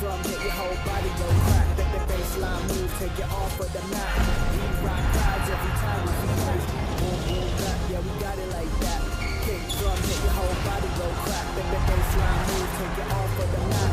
drum, hit your whole body go crack. Let the baseline move, take it off of the map. We rock crowds every time we move. Boom, boom, back, yeah, we got it like that. Kick drum, hit your whole body go crack. Let the baseline move, take it off of the map.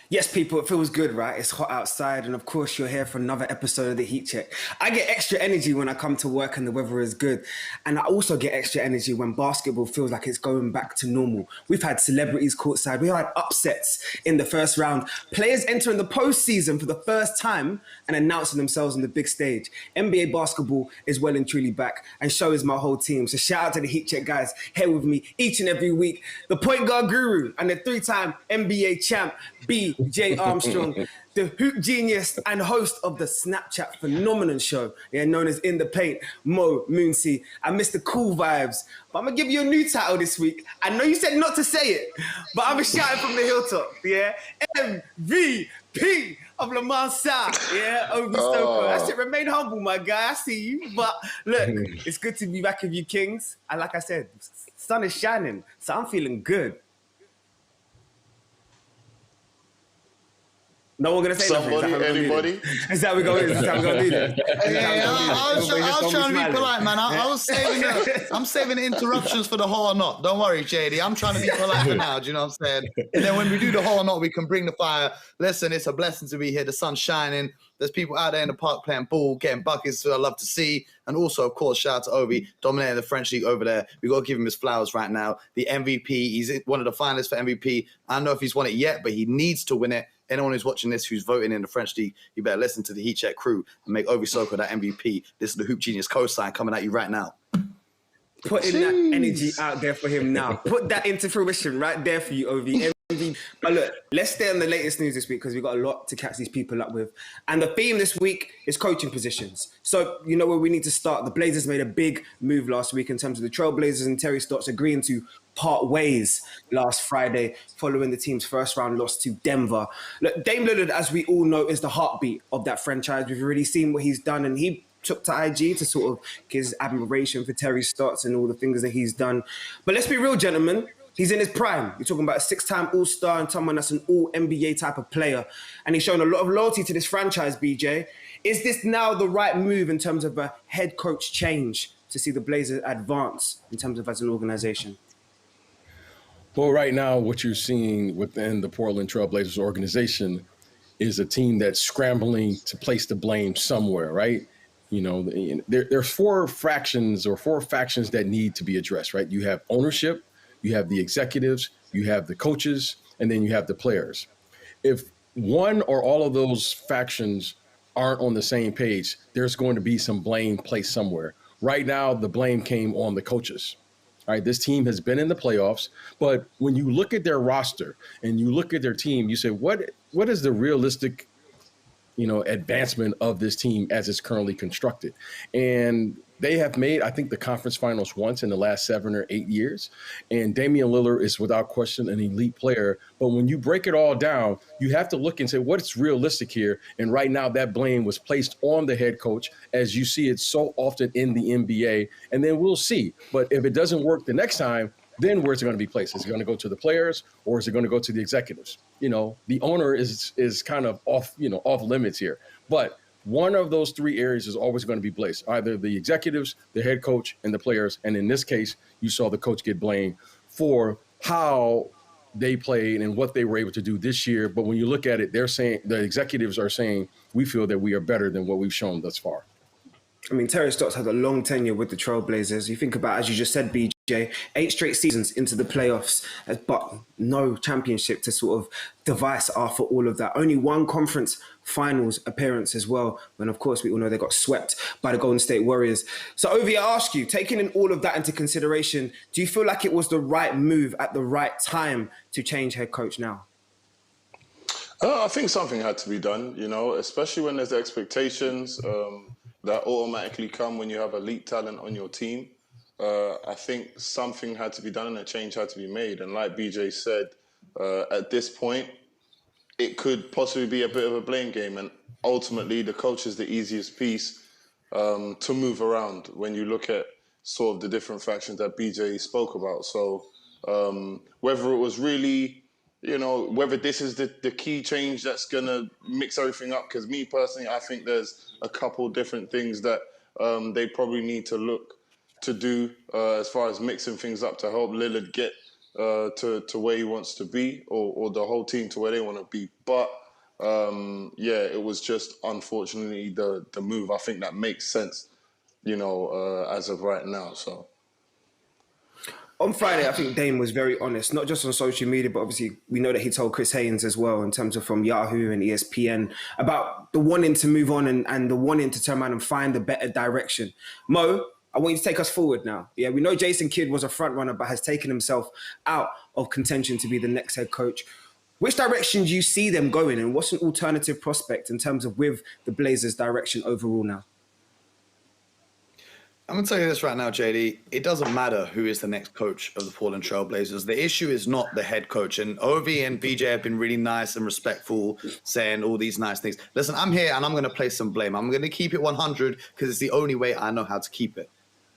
Yes, people, it feels good, right? It's hot outside, and of course, you're here for another episode of the Heat Check. I get extra energy when I come to work and the weather is good, and I also get extra energy when basketball feels like it's going back to normal. We've had celebrities courtside, we had upsets in the first round, players entering the postseason for the first time and announcing themselves on the big stage. NBA basketball is well and truly back, and so is my whole team. So shout out to the Heat Check guys here with me each and every week. The point guard guru and the three-time NBA champ, BJ Armstrong, the hoop genius and host of the Snapchat phenomenon show, known as In the Paint, Mooncey, and Mr. Cool Vibes. But I'm going to give you a new title this week. I know you said not to say it, but I'm going to shout it from the hilltop, MVP of Mooncey and Ovie Soko. That's it, remain humble, my guy. I see you. But look, it's good to be back with you, Kings. And like I said, sun is shining, so I'm feeling good. No one gonna say somebody, nothing. anybody. Is that how we go? Is that how we gonna do this? I was trying to be polite, man. I'm saving the interruptions for the whole or not. Don't worry, Jaydee. I'm trying to be polite for now. Do you know what I'm saying? And then when we do the whole or not, we can bring the fire. Listen, it's a blessing to be here. The sun's shining. There's people out there in the park playing ball, getting buckets, so I love to see. And also, of course, shout out to Ovie, dominating the French League over there. We got to give him his flowers right now. The MVP, he's one of the finalists for MVP. I don't know if he's won it yet, but he needs to win it. Anyone who's watching this who's voting in the French League, you better listen to the Heat Check crew and make Ovie Soko that MVP. This is the Hoop Genius cosign coming at you right now. Putting that energy out there for him now. Put that into fruition right there for you, Ovie. But look, let's stay on the latest news this week because we've got a lot to catch these people up with. And the theme this week is coaching positions. So you know where we need to start. The Blazers made a big move last week in terms of the Trailblazers and Terry Stotts agreeing to part ways last Friday following the team's first round loss to Denver. Look, Dame Lillard, as we all know, is the heartbeat of that franchise. We've already seen what he's done, and he took to IG to sort of give his admiration for Terry Stotts and all the things that he's done. But let's be real, gentlemen. He's in his prime. You're talking about a six-time All-Star and someone that's an All-NBA type of player. And he's shown a lot of loyalty to this franchise, BJ. Is this now the right move in terms of a head coach change to see the Blazers advance in terms of as an organization? Well, right now, what you're seeing within the Portland Trail Blazers organization is a team that's scrambling to place the blame somewhere, right? You know, there's four factions that need to be addressed, right? You have ownership, you have the executives, you have the coaches, and then you have the players. If one or all of those factions aren't on the same page, there's going to be some blame placed somewhere. Right now, the blame came on the coaches. All right, this team has been in the playoffs, but when you look at their roster and you look at their team, you say, what is the realistic, advancement of this team as it's currently constructed? And they have made, I think, the conference finals once in the last 7 or 8 years. And Damian Lillard is without question an elite player. But when you break it all down, you have to look and say, what's realistic here? And right now that blame was placed on the head coach, as you see it so often in the NBA. And then we'll see. But if it doesn't work the next time, then where's it going to be placed? Is it going to go to the players or is it going to go to the executives? The owner is kind of off limits here. But one of those three areas is always going to be placed, either the executives, the head coach, and the players. And in this case, you saw the coach get blamed for how they played and what they were able to do this year. But when you look at it, they're saying, the executives are saying, we feel that we are better than what we've shown thus far. I mean, Terry Stotts had a long tenure with the Trailblazers. You think about, as you just said, BJ, 8 straight seasons into the playoffs, but no championship to sort of devise after all of that. Only one conference finals appearance as well, when of course we all know they got swept by the Golden State Warriors. So Ovie, I ask you, taking in all of that into consideration, do you feel like it was the right move at the right time to change head coach now? I think something had to be done, especially when there's expectations that automatically come when you have elite talent on your team. I think something had to be done and a change had to be made. And like BJ said, at this point, it could possibly be a bit of a blame game. And ultimately, the coach is the easiest piece to move around when you look at sort of the different factions that BJ spoke about. So whether it was really, whether this is the key change that's going to mix everything up, because me personally, I think there's a couple different things that they probably need to look to do as far as mixing things up to help Lillard get to where he wants to be, or the whole team to where they want to be. But it was just unfortunately the move. I think that makes sense, as of right now. So on Friday, I think Dame was very honest, not just on social media, but obviously we know that he told Chris Haynes as well, in terms of from Yahoo and ESPN, about the wanting to move on and the wanting to turn around and find a better direction. Mo, I want you to take us forward now. Yeah, we know Jason Kidd was a front runner, but has taken himself out of contention to be the next head coach. Which direction do you see them going, and what's an alternative prospect in terms of with the Blazers' direction overall now? I'm going to tell you this right now, JD. It doesn't matter who is the next coach of the Portland Trail Blazers. The issue is not the head coach. And Ovie and BJ have been really nice and respectful, saying all these nice things. Listen, I'm here and I'm going to place some blame. I'm going to keep it 100 because it's the only way I know how to keep it.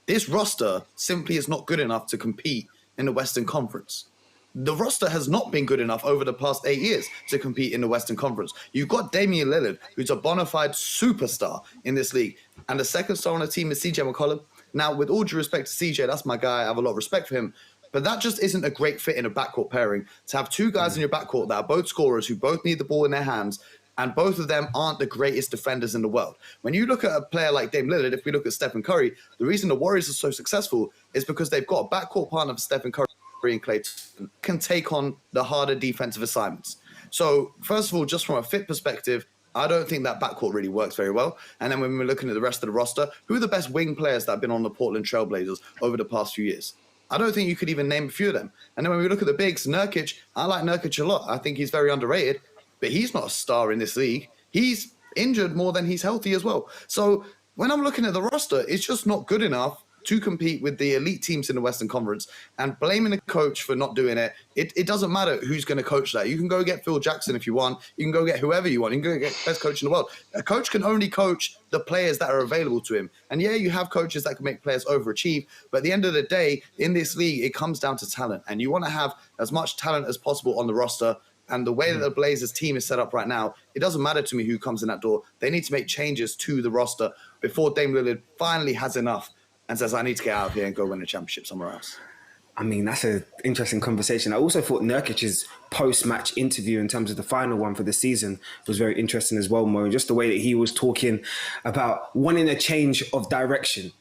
This roster simply is not good enough to compete in the Western Conference. The roster has not been good enough over the past 8 years to compete in the Western Conference. You've got Damian Lillard, who's a bona fide superstar in this league. And the second star on the team is CJ McCollum. Now, with all due respect to CJ, that's my guy. I have a lot of respect for him. But that just isn't a great fit in a backcourt pairing. To have two guys in your backcourt that are both scorers, who both need the ball in their hands, and both of them aren't the greatest defenders in the world. When you look at a player like Dame Lillard, if we look at Stephen Curry, the reason the Warriors are so successful is because they've got a backcourt partner for Stephen Curry and Klay Thompson can take on the harder defensive assignments. So, first of all, just from a fit perspective, I don't think that backcourt really works very well. And then when we're looking at the rest of the roster, who are the best wing players that have been on the Portland Trail Blazers over the past few years? I don't think you could even name a few of them. And then when we look at the bigs, Nurkic, I like Nurkic a lot. I think he's very underrated, but he's not a star in this league. He's injured more than he's healthy as well. So when I'm looking at the roster, it's just not good enough to compete with the elite teams in the Western Conference, and blaming the coach for not doing it. It doesn't matter who's going to coach that. You can go get Phil Jackson if you want. You can go get whoever you want. You can go get the best coach in the world. A coach can only coach the players that are available to him. And yeah, you have coaches that can make players overachieve, but at the end of the day, in this league, it comes down to talent. And you want to have as much talent as possible on the roster. And the way that the Blazers team is set up right now, it doesn't matter to me who comes in that door. They need to make changes to the roster before Dame Lillard finally has enough and says, I need to get out of here and go win a championship somewhere else. I mean, that's an interesting conversation. I also thought Nurkic's post-match interview in terms of the final one for the season was very interesting as well, Mo. Just the way that he was talking about wanting a change of direction.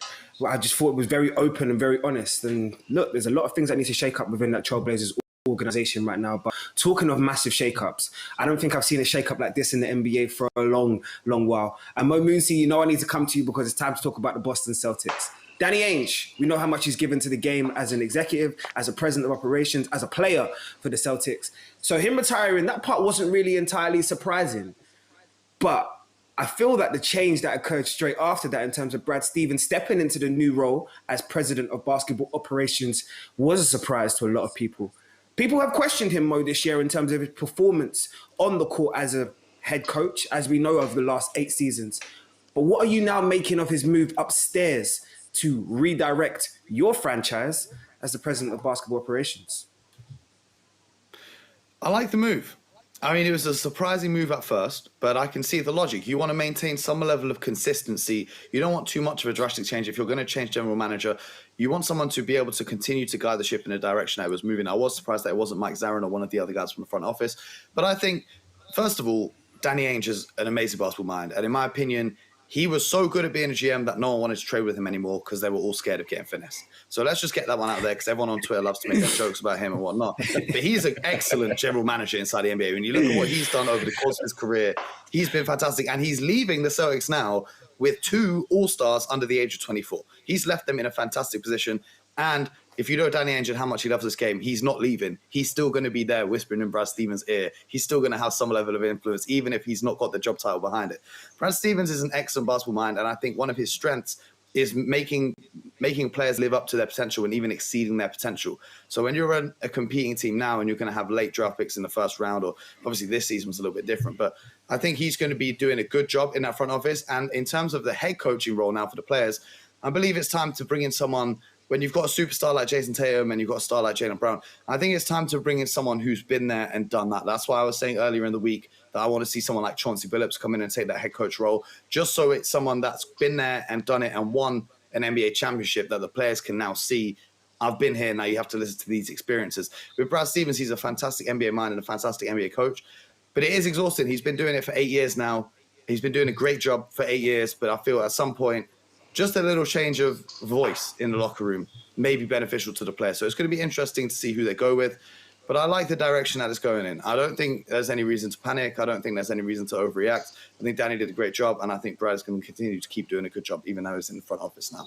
I just thought it was very open and very honest. And look, there's a lot of things that need to shake up within that Trailblazers organization right now. But talking of massive shake-ups, I don't think I've seen a shake-up like this in the NBA for a long, long while. And Mo Mooncey, I need to come to you because it's time to talk about the Boston Celtics. Danny Ainge, we know how much he's given to the game as an executive, as a president of operations, as a player for the Celtics. So him retiring, that part wasn't really entirely surprising. But I feel that the change that occurred straight after that in terms of Brad Stevens stepping into the new role as president of basketball operations was a surprise to a lot of people. People have questioned him, Mo, this year in terms of his performance on the court as a head coach, as we know of the last 8 seasons. But what are you now making of his move upstairs to redirect your franchise as the president of basketball operations? I like the move. I mean, it was a surprising move at first, but I can see the logic. You want to maintain some level of consistency. You don't want too much of a drastic change. If you're going to change general manager, you want someone to be able to continue to guide the ship in the direction that it was moving. I was surprised that it wasn't Mike Zarin or one of the other guys from the front office. But I think, first of all, Danny Ainge is an amazing basketball mind. And in my opinion, he was so good at being a GM that no one wanted to trade with him anymore because they were all scared of getting finessed. So let's just get that one out there because everyone on Twitter loves to make jokes about him and whatnot. But he's an excellent general manager inside the NBA. When you look at what he's done over the course of his career, he's been fantastic. And he's leaving the Celtics now with 2 All-Stars under the age of 24. He's left them in a fantastic position. And if you know Danny Ainge and how much he loves this game, he's not leaving. He's still going to be there whispering in Brad Stevens' ear. He's still going to have some level of influence, even if he's not got the job title behind it. Brad Stevens is an excellent basketball mind, and I think one of his strengths is making players live up to their potential and even exceeding their potential. So when you're a competing team now and you're going to have late draft picks in the first round, or obviously this season was a little bit different, but I think he's going to be doing a good job in that front office. And in terms of the head coaching role now for the players, I believe it's time to bring in someone when you've got a superstar like Jason Tatum and you've got a star like Jaylen Brown. I think it's time to bring in someone who's been there and done that. That's why I was saying earlier in the week that I want to see someone like Chauncey Billups come in and take that head coach role, just so it's someone that's been there and done it and won an NBA championship that the players can now see. I've been here, now you have to listen to these experiences. With Brad Stevens, he's a fantastic NBA mind and a fantastic NBA coach, but it is exhausting. He's been doing it for 8 years now. He's been doing a great job for 8 years, but I feel at some point, just a little change of voice in the locker room may be beneficial to the players. So it's going to be interesting to see who they go with. But I like the direction that it's going in. I don't think there's any reason to panic. I don't think there's any reason to overreact. I think Danny did a great job, and I think Brad's going to continue to keep doing a good job, even though he's in the front office now.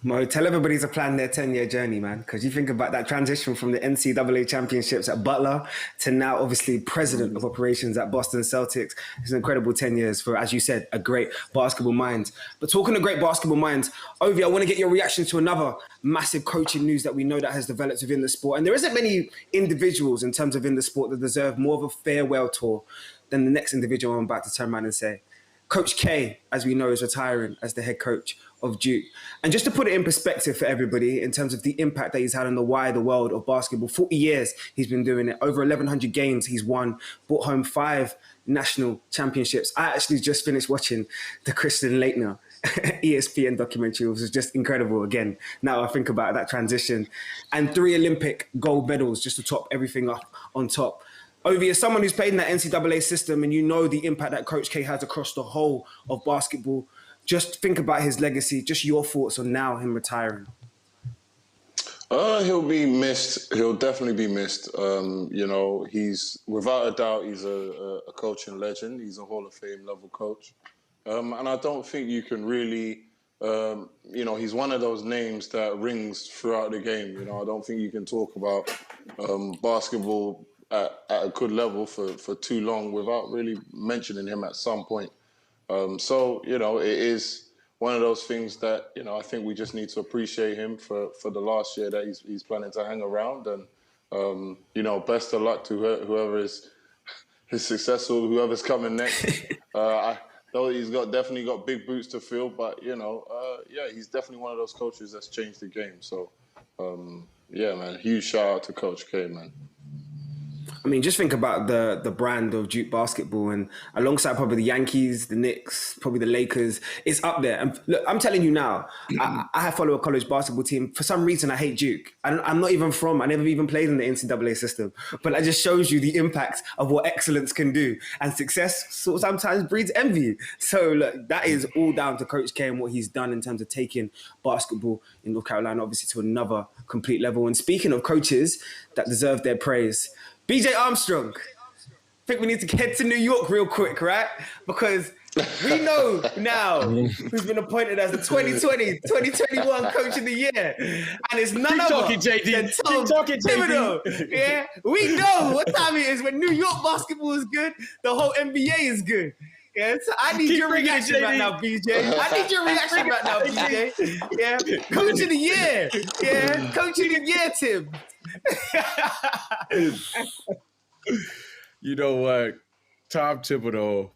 Mo, tell everybody to plan their 10-year journey, man, because you think about that transition from the NCAA championships at Butler to now, obviously, president of operations at Boston Celtics. It's an incredible 10 years for, as you said, a great basketball mind. But talking of great basketball minds, Ovie, I want to get your reaction to another massive coaching news that we know that has developed within the sport. And there isn't many individuals in terms of in the sport that deserve more of a farewell tour than the next individual I'm about to turn around and say. Coach K, as we know, is retiring as the head coach of Duke. And just to put it in perspective for everybody in terms of the impact that he's had on the wider world of basketball, 40 years he's been doing it, over 1,100 games he's won, brought home 5 national championships. I actually just finished watching the Christian Laettner ESPN documentary. It was just incredible again. Now I think about that transition. And 3 Olympic gold medals just to top everything up on top. Ovie, as someone who's played in that NCAA system and you know the impact that Coach K has across the whole of basketball, just think about his legacy, just your thoughts on now him retiring. He'll be missed. He'll definitely be missed. He's, without a doubt, he's a coaching legend. He's a Hall of Fame level coach. And I don't think you can really, he's one of those names that rings throughout the game. I don't think you can talk about basketball at a good level for too long without really mentioning him at some point. It is one of those things that, I think we just need to appreciate him for the last year that he's planning to hang around. And, best of luck to whoever is his successor, whoever's coming next. I know he's definitely got big boots to fill, but, he's definitely one of those coaches that's changed the game. So, man, huge shout out to Coach K, man. I mean, just think about the brand of Duke basketball, and alongside probably the Yankees, the Knicks, probably the Lakers, it's up there. And look, I'm telling you now, I follow a college basketball team. For some reason, I hate Duke. I'm not even I never even played in the NCAA system, but that just shows you the impact of what excellence can do. And success sometimes breeds envy. So look, that is all down to Coach K and what he's done in terms of taking basketball in North Carolina, obviously, to another complete level. And speaking of coaches that deserve their praise, BJ Armstrong. I think we need to head to New York real quick, right? Because we know now who's been appointed as the 2020-2021 Coach of the Year. And it's none other than Tom Thibodeau. Yeah, we know what time it is when New York basketball is good, the whole NBA is good. Yeah, so I need your reaction right now, BJ. I need your reaction right now, BJ. Yeah, Coach of the Year. Yeah, Coach of the Year, Tim. You know what? Tom Thibodeau,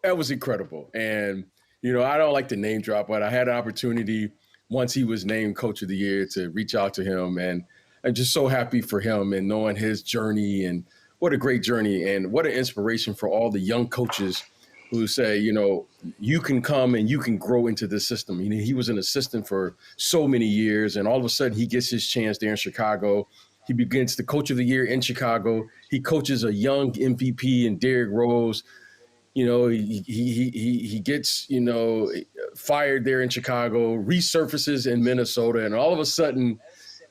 that was incredible. And, I don't like to name drop, but I had an opportunity once he was named Coach of the Year to reach out to him. And I'm just so happy for him and knowing his journey, and what a great journey and what an inspiration for all the young coaches who say, you can come and you can grow into this system. He was an assistant for so many years, and all of a sudden he gets his chance there in Chicago. He begins the Coach of the Year in Chicago. He coaches a young MVP in Derrick Rose. He gets, fired there in Chicago, resurfaces in Minnesota, and all of a sudden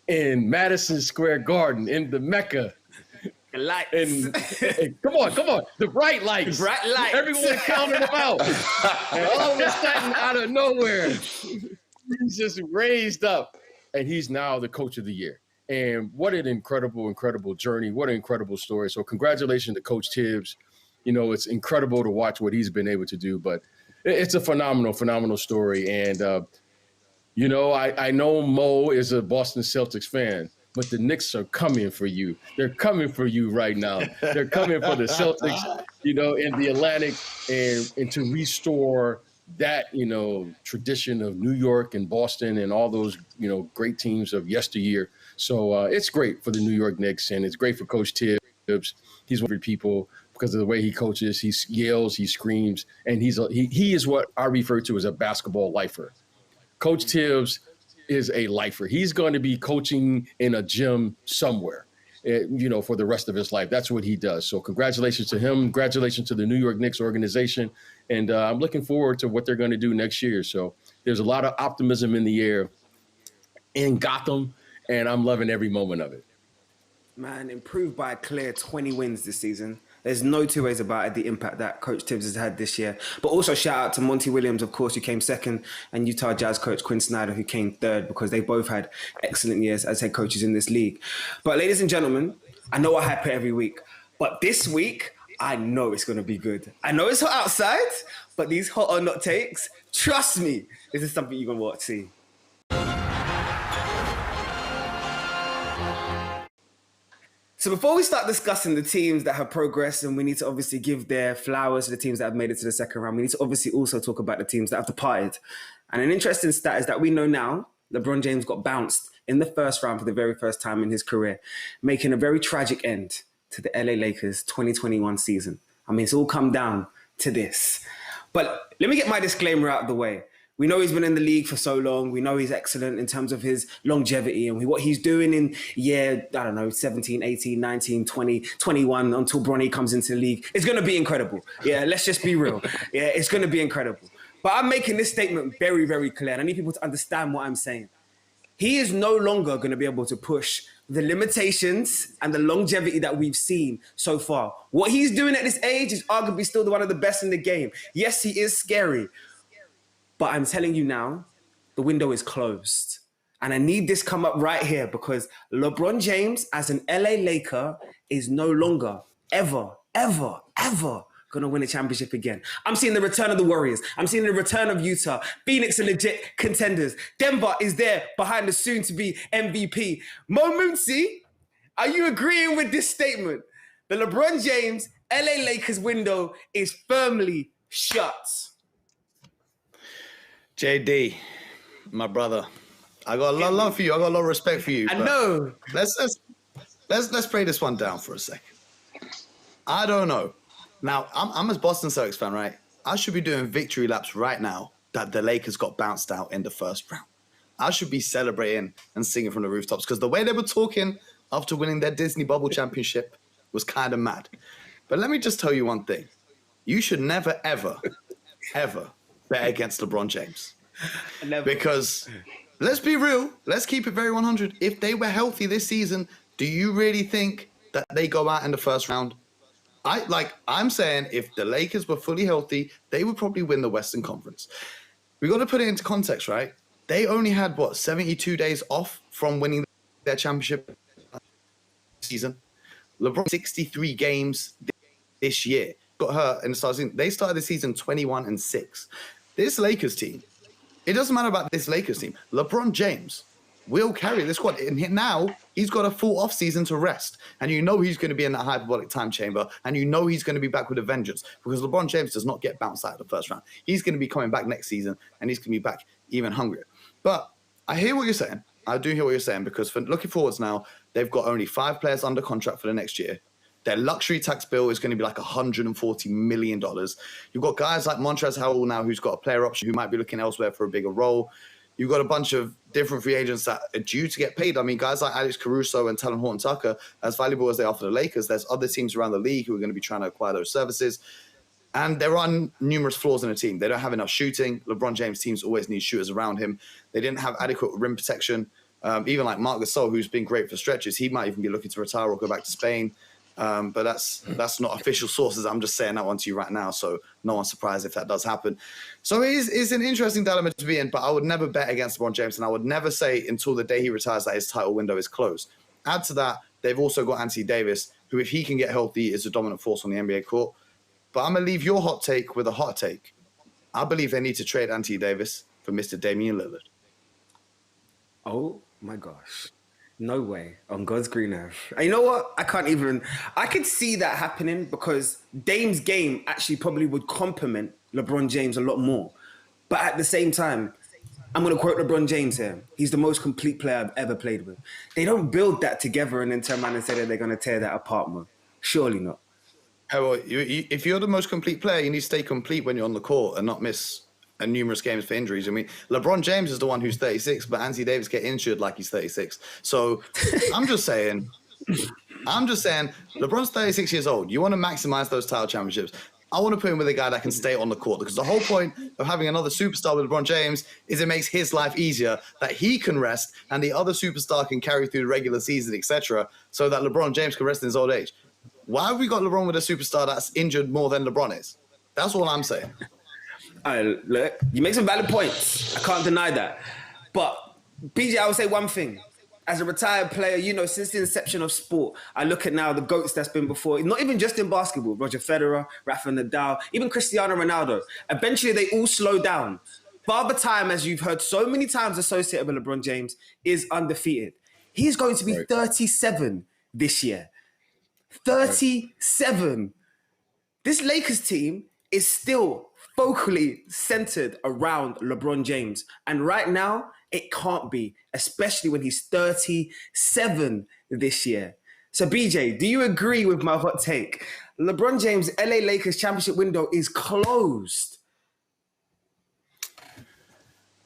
in Madison Square Garden, in the Mecca, lights. And come on, the bright lights. Everyone counting them out. And all of a sudden, out of nowhere, he's just raised up, and he's now the Coach of the Year. And what an incredible journey. What an incredible story. So congratulations to Coach Tibbs. It's incredible to watch what he's been able to do, but it's a phenomenal story. And, I know Mo is a Boston Celtics fan, but the Knicks are coming for you. They're coming for you right now. They're coming for the Celtics, in the Atlantic, and to restore that, tradition of New York and Boston and all those, great teams of yesteryear. So it's great for the New York Knicks, and it's great for Coach Tibbs. He's one of the people because of the way he coaches. He yells, he screams, and he is what I refer to as a basketball lifer. Coach Tibbs is a lifer. He's going to be coaching in a gym somewhere, for the rest of his life. That's what he does. So congratulations to him. Congratulations to the New York Knicks organization. And I'm looking forward to what they're going to do next year. So there's a lot of optimism in the air in Gotham, and I'm loving every moment of it. Man, improved by a clear 20 wins this season. There's no two ways about it, the impact that Coach Tibbs has had this year. But also shout out to Monty Williams, of course, who came second, and Utah Jazz coach Quinn Snyder, who came third, because they both had excellent years as head coaches in this league. But ladies and gentlemen, I know I hype it every week, but this week, I know it's going to be good. I know it's hot outside, but these hot or not takes, trust me, this is something you're going to want to see. So before we start discussing the teams that have progressed, and we need to obviously give their flowers to the teams that have made it to the second round, we need to obviously also talk about the teams that have departed. And an interesting stat is that we know now LeBron James got bounced in the first round for the very first time in his career, making a very tragic end to the LA Lakers 2021 season. I mean, it's all come down to this. But let me get my disclaimer out of the way. We know he's been in the league for so long. We know he's excellent in terms of his longevity and what he's doing in 17, 18, 19, 20, 21 until Bronny comes into the league. It's going to be incredible. Yeah, let's just be real. Yeah, it's going to be incredible. But I'm making this statement very, very clear. And I need people to understand what I'm saying. He is no longer going to be able to push the limitations and the longevity that we've seen so far. What he's doing at this age is arguably still one of the best in the game. Yes, he is scary. But I'm telling you now, the window is closed. And I need this come up right here because LeBron James, as an LA Laker, is no longer, ever going to win a championship again. I'm seeing the return of the Warriors. I'm seeing the return of Utah. Phoenix are legit contenders. Denver is there behind the soon-to-be MVP. Mooncey, are you agreeing with this statement? The LeBron James LA Lakers window is firmly shut. JD, my brother, I got a lot of love for you. I got a lot of respect for you. I know. Let's break this one down for a second. I don't know. Now, I'm a Boston Celtics fan, right? I should be doing victory laps right now that the Lakers got bounced out in the first round. I should be celebrating and singing from the rooftops because the way they were talking after winning their Disney Bubble Championship was kind of mad. But let me just tell you one thing. You should never, ever bet against LeBron James. Because let's be real. Let's keep it very 100. If they were healthy this season, do you really think that they go out in the first round? I'm saying if the Lakers were fully healthy, they would probably win the Western Conference. We got to put it into context, right? They only had 72 days off from winning their championship season. LeBron 63 games this year. Got hurt in the start of the season. They started the season 21-6. This Lakers team, it doesn't matter about this Lakers team. LeBron James will carry this squad. And now he's got a full off season to rest. And you know he's going to be in that hyperbolic time chamber. And you know he's going to be back with a vengeance because LeBron James does not get bounced out of the first round. He's going to be coming back next season and he's going to be back even hungrier. But I hear what you're saying. I do hear what you're saying because for looking forwards now, they've got only 5 players under contract for the next year. Their luxury tax bill is going to be like $140 million. You've got guys like Montrezl Harrell now who's got a player option who might be looking elsewhere for a bigger role. You've got a bunch of different free agents that are due to get paid. I mean, guys like Alex Caruso and Talon Horton-Tucker, as valuable as they are for the Lakers, there's other teams around the league who are going to be trying to acquire those services. And there are numerous flaws in the team. They don't have enough shooting. LeBron James' teams always need shooters around him. They didn't have adequate rim protection. Even like Marc Gasol, who's been great for stretches, he might even be looking to retire or go back to Spain. But that's not official sources. I'm just saying that one to you right now, so no one's surprised if that does happen. So it's an interesting dilemma to be in, but I would never bet against LeBron James, and I would never say until the day he retires that his title window is closed. Add to that, they've also got Anthony Davis, who if he can get healthy is a dominant force on the NBA court. But I'm going to leave your hot take with a hot take. I believe they need to trade Anthony Davis for Mr. Damian Lillard. Oh my gosh. No way on God's green earth. And you know what? I could see that happening because Dame's game actually probably would complement LeBron James a lot more. But at the same time, I'm going to quote LeBron James here. He's the most complete player I've ever played with. They don't build that together and then turn around and say that they're going to tear that apart, man. Surely not. Well, if you're the most complete player, you need to stay complete when you're on the court and not miss numerous games for injuries. I mean, LeBron James is the one who's 36, but Anthony Davis get injured like he's 36. So I'm just saying, LeBron's 36 years old. You want to maximize those title championships. I want to put him with a guy that can stay on the court, because the whole point of having another superstar with LeBron James is it makes his life easier, that he can rest and the other superstar can carry through the regular season, etc., so that LeBron James can rest in his old age. Why have we got LeBron with a superstar that's injured more than LeBron is? That's all I'm saying. Look, you make some valid points. I can't deny that. But, BJ, I would say one thing. As a retired player, since the inception of sport, I look at now the GOATs that's been before, not even just in basketball, Roger Federer, Rafa Nadal, even Cristiano Ronaldo. Eventually, they all slow down. Father Time, as you've heard so many times associated with LeBron James, is undefeated. He's going to be 37 this year. 37. This Lakers team is still focally centered around LeBron James. And right now, it can't be, especially when he's 37 this year. So, BJ, do you agree with my hot take? LeBron James' LA Lakers championship window is closed.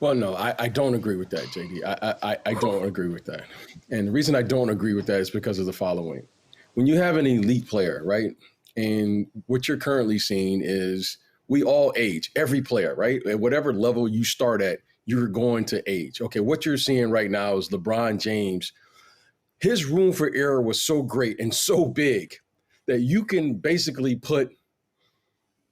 Well, no, I don't agree with that, JD. I don't agree with that. And the reason I don't agree with that is because of the following. When you have an elite player, right, and what you're currently seeing is we all age, every player, right? At whatever level you start at, you're going to age. Okay, what you're seeing right now is LeBron James. His room for error was so great and so big that you can basically put,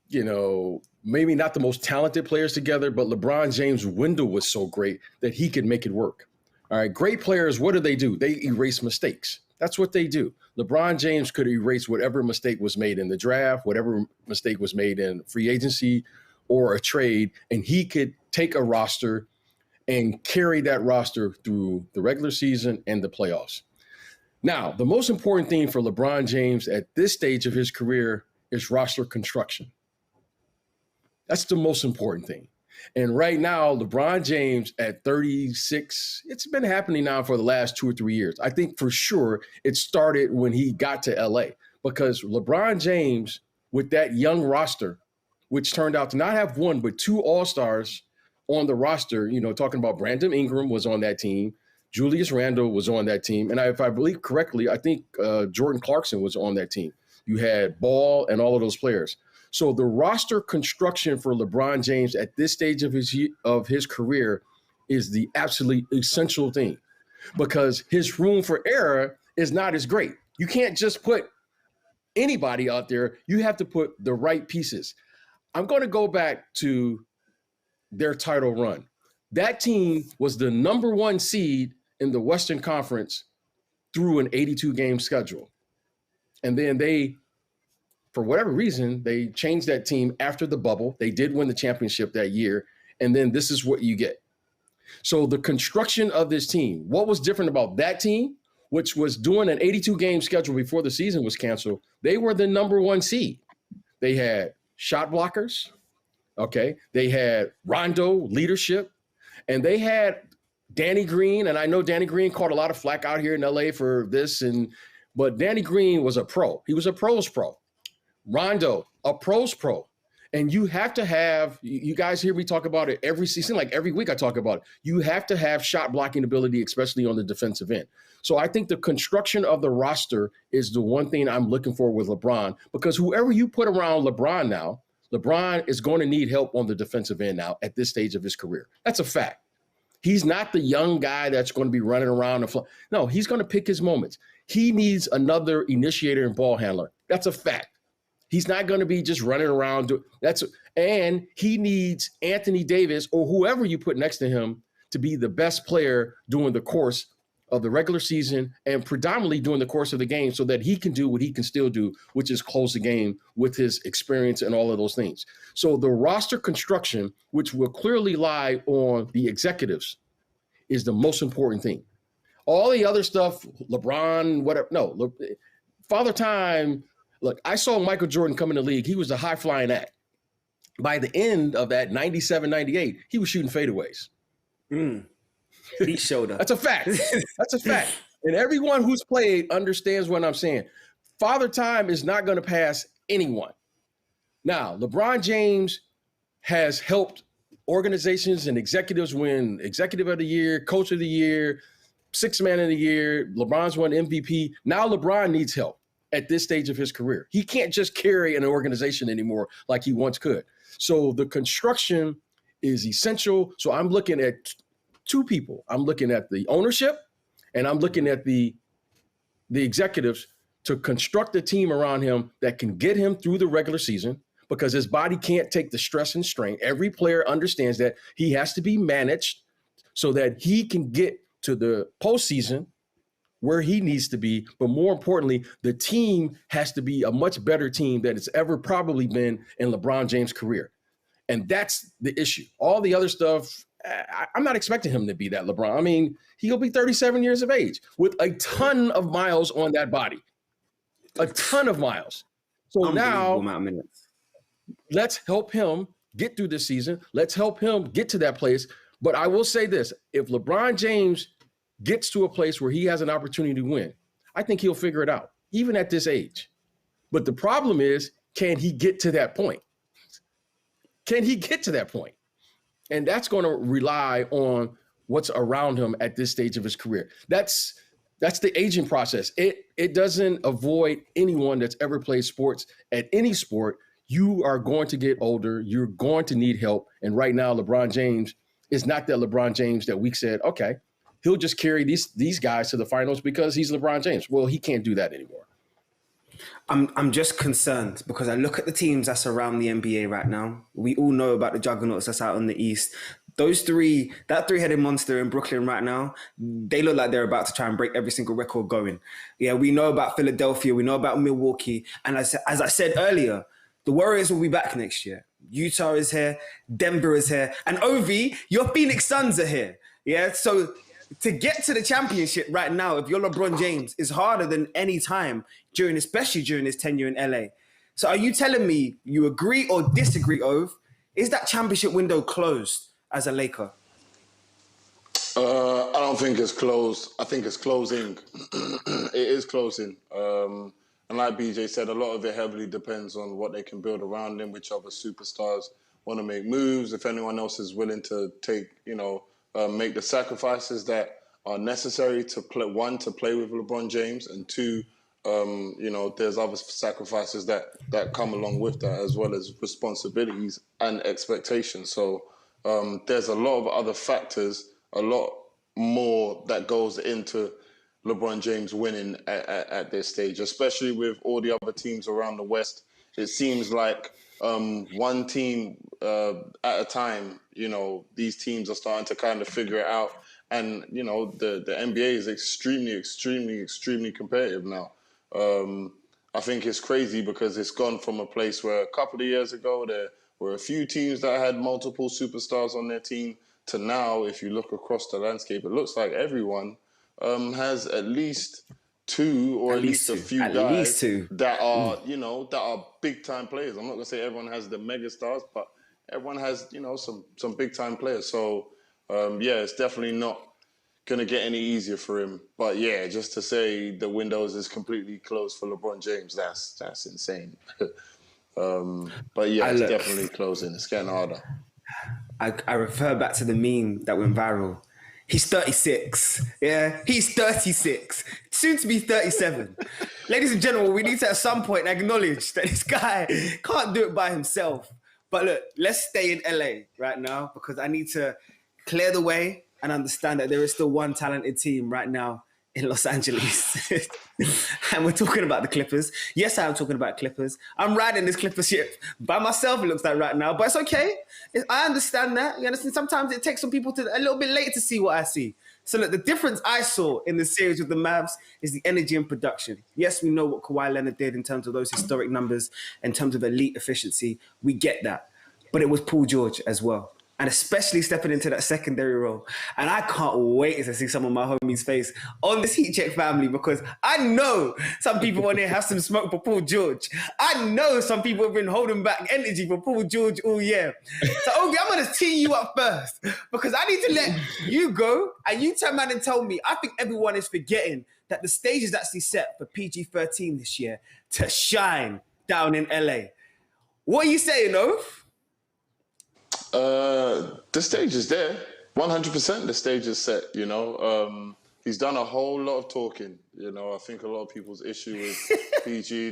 maybe not the most talented players together, but LeBron James' window was so great that he could make it work. All right, great players, what do? They erase mistakes. That's what they do. LeBron James could erase whatever mistake was made in the draft, whatever mistake was made in free agency or a trade, and he could take a roster and carry that roster through the regular season and the playoffs. Now, the most important thing for LeBron James at this stage of his career is roster construction. That's the most important thing. And right now, LeBron James at 36, it's been happening now for the last 2 or 3 years. I think for sure it started when he got to LA, because LeBron James with that young roster, which turned out to not have one, but 2 all-stars on the roster, talking about Brandon Ingram was on that team. Julius Randle was on that team. And if I believe correctly, I think Jordan Clarkson was on that team. You had Ball and all of those players. So the roster construction for LeBron James at this stage of his career is the absolutely essential thing, because his room for error is not as great. You can't just put anybody out there. You have to put the right pieces. I'm going to go back to their title run. That team was the number 1 seed in the Western Conference through an 82-game schedule. And then for whatever reason, they changed that team after the bubble. They did win the championship that year. And then this is what you get. So the construction of this team, what was different about that team, which was doing an 82-game schedule before the season was canceled, they were the number 1 seed. They had shot blockers. Okay. They had Rondo leadership, and they had Danny Green. And I know Danny Green caught a lot of flack out here in LA for this. But Danny Green was a pro. He was a pro's pro. Rondo, a pro's pro. And you have to have, you guys hear me talk about it every season, like every week I talk about it. You have to have shot blocking ability, especially on the defensive end. So I think the construction of the roster is the one thing I'm looking for with LeBron, because whoever you put around LeBron now, LeBron is going to need help on the defensive end now at this stage of his career. That's a fact. He's not the young guy that's going to be running around and no, he's going to pick his moments. He needs another initiator and ball handler. That's a fact. He's not going to be just running around. And he needs Anthony Davis or whoever you put next to him to be the best player during the course of the regular season and predominantly during the course of the game, so that he can do what he can still do, which is close the game with his experience and all of those things. So the roster construction, which will clearly lie on the executives, is the most important thing. All the other stuff, LeBron, whatever, no, look, Father Time. Look, I saw Michael Jordan come in the league. He was a high-flying act. by the end of that 97, 98, he was shooting fadeaways. Each shoulder. That's a fact. That's a fact. And everyone who's played understands what I'm saying. Father Time is not going to pass anyone. Now, LeBron James has helped organizations and executives win Executive of the Year, Coach of the Year, Sixth Man of the Year. LeBron's won MVP. Now LeBron needs help at this stage of his career. He can't just carry an organization anymore like he once could. So the construction is essential. So I'm looking at two people. I'm looking at the ownership and I'm looking at the executives to construct a team around him that can get him through the regular season, because his body can't take the stress and strain. Every player understands that he has to be managed so that he can get to the postseason where he needs to be. But more importantly, the team has to be a much better team than it's ever probably been in LeBron James' career. And that's the issue. All the other stuff, I'm not expecting him to be that LeBron. I mean, he'll be 37 years of age with a ton of miles on that body. A ton of miles. So now, amount of minutes. Let's help him get through this season. Let's help him get to that place. But I will say this, if LeBron James gets to a place where he has an opportunity to win, I think he'll figure it out, even at this age. But the problem is, can he get to that point? Can he get to that point? And that's going to rely on what's around him at this stage of his career. That's the aging process. It doesn't avoid anyone that's ever played sports at any sport. You are going to get older. You're going to need help. And right now, LeBron James is not that LeBron James that we said, okay, he'll just carry these guys to the finals because he's LeBron James. Well, he can't do that anymore. I'm just concerned because I look at the teams that's around the NBA right now. We all know about the juggernauts that's out in the East. Those that three-headed monster in Brooklyn right now, they look like they're about to try and break every single record going. Yeah, we know about Philadelphia. We know about Milwaukee. And as I said earlier, the Warriors will be back next year. Utah is here. Denver is here. And Ovie, your Phoenix Suns are here. Yeah, so to get to the championship right now, if you're LeBron James, is harder than any time especially during his tenure in LA. So are you telling me you agree or disagree, Ove? Is that championship window closed as a Laker? I don't think it's closed. I think it's closing. It is closing. And like BJ said, a lot of it heavily depends on what they can build around him, which other superstars want to make moves, if anyone else is willing to take, make the sacrifices that are necessary to play, one, to play with LeBron James, and two, there's other sacrifices that come along with that, as well as responsibilities and expectations. So there's a lot of other factors, a lot more that goes into LeBron James winning at this stage, especially with all the other teams around the West. It seems like one team at a time, these teams are starting to kind of figure it out. And, the NBA is extremely, extremely, extremely competitive now. I think it's crazy because it's gone from a place where a couple of years ago there were a few teams that had multiple superstars on their team to now, if you look across the landscape, it looks like everyone has at least two or at least a few guys that are, that are big time players. I'm not gonna say everyone has the mega stars, but everyone has, some big time players. So it's definitely not gonna get any easier for him. But yeah, just to say the windows is completely closed for LeBron James, that's insane. But yeah, it's definitely closing. It's getting harder. I refer back to the meme that went viral. He's 36. Yeah, he's 36. Soon to be 37. Ladies and gentlemen, we need to at some point acknowledge that this guy can't do it by himself. But look, let's stay in LA right now because I need to clear the way and understand that there is still one talented team right now in Los Angeles. And we're talking about the Clippers. Yes, I'm talking about Clippers. I'm riding this Clipper ship by myself, it looks like right now, but it's okay. I understand that. You understand? Sometimes it takes some people a little bit late to see what I see. So look, the difference I saw in the series with the Mavs is the energy and production. Yes, we know what Kawhi Leonard did in terms of those historic numbers, in terms of elite efficiency. We get that. But it was Paul George as well. and especially stepping into that secondary role. And I can't wait to see some of my homies' face on this HeatCheck family, because I know some people on there have some smoke for Paul George. I know some people have been holding back energy for Paul George all year. So, Ovie, I'm going to tee you up first, because I need to let you go and you turn around and tell me, I think everyone is forgetting that the stage is actually set for PG-13 this year to shine down in LA. What are you saying, Ove? The stage is there. 100% the stage is set, you know. He's done a whole lot of talking, you know. I think a lot of people's issue with PG,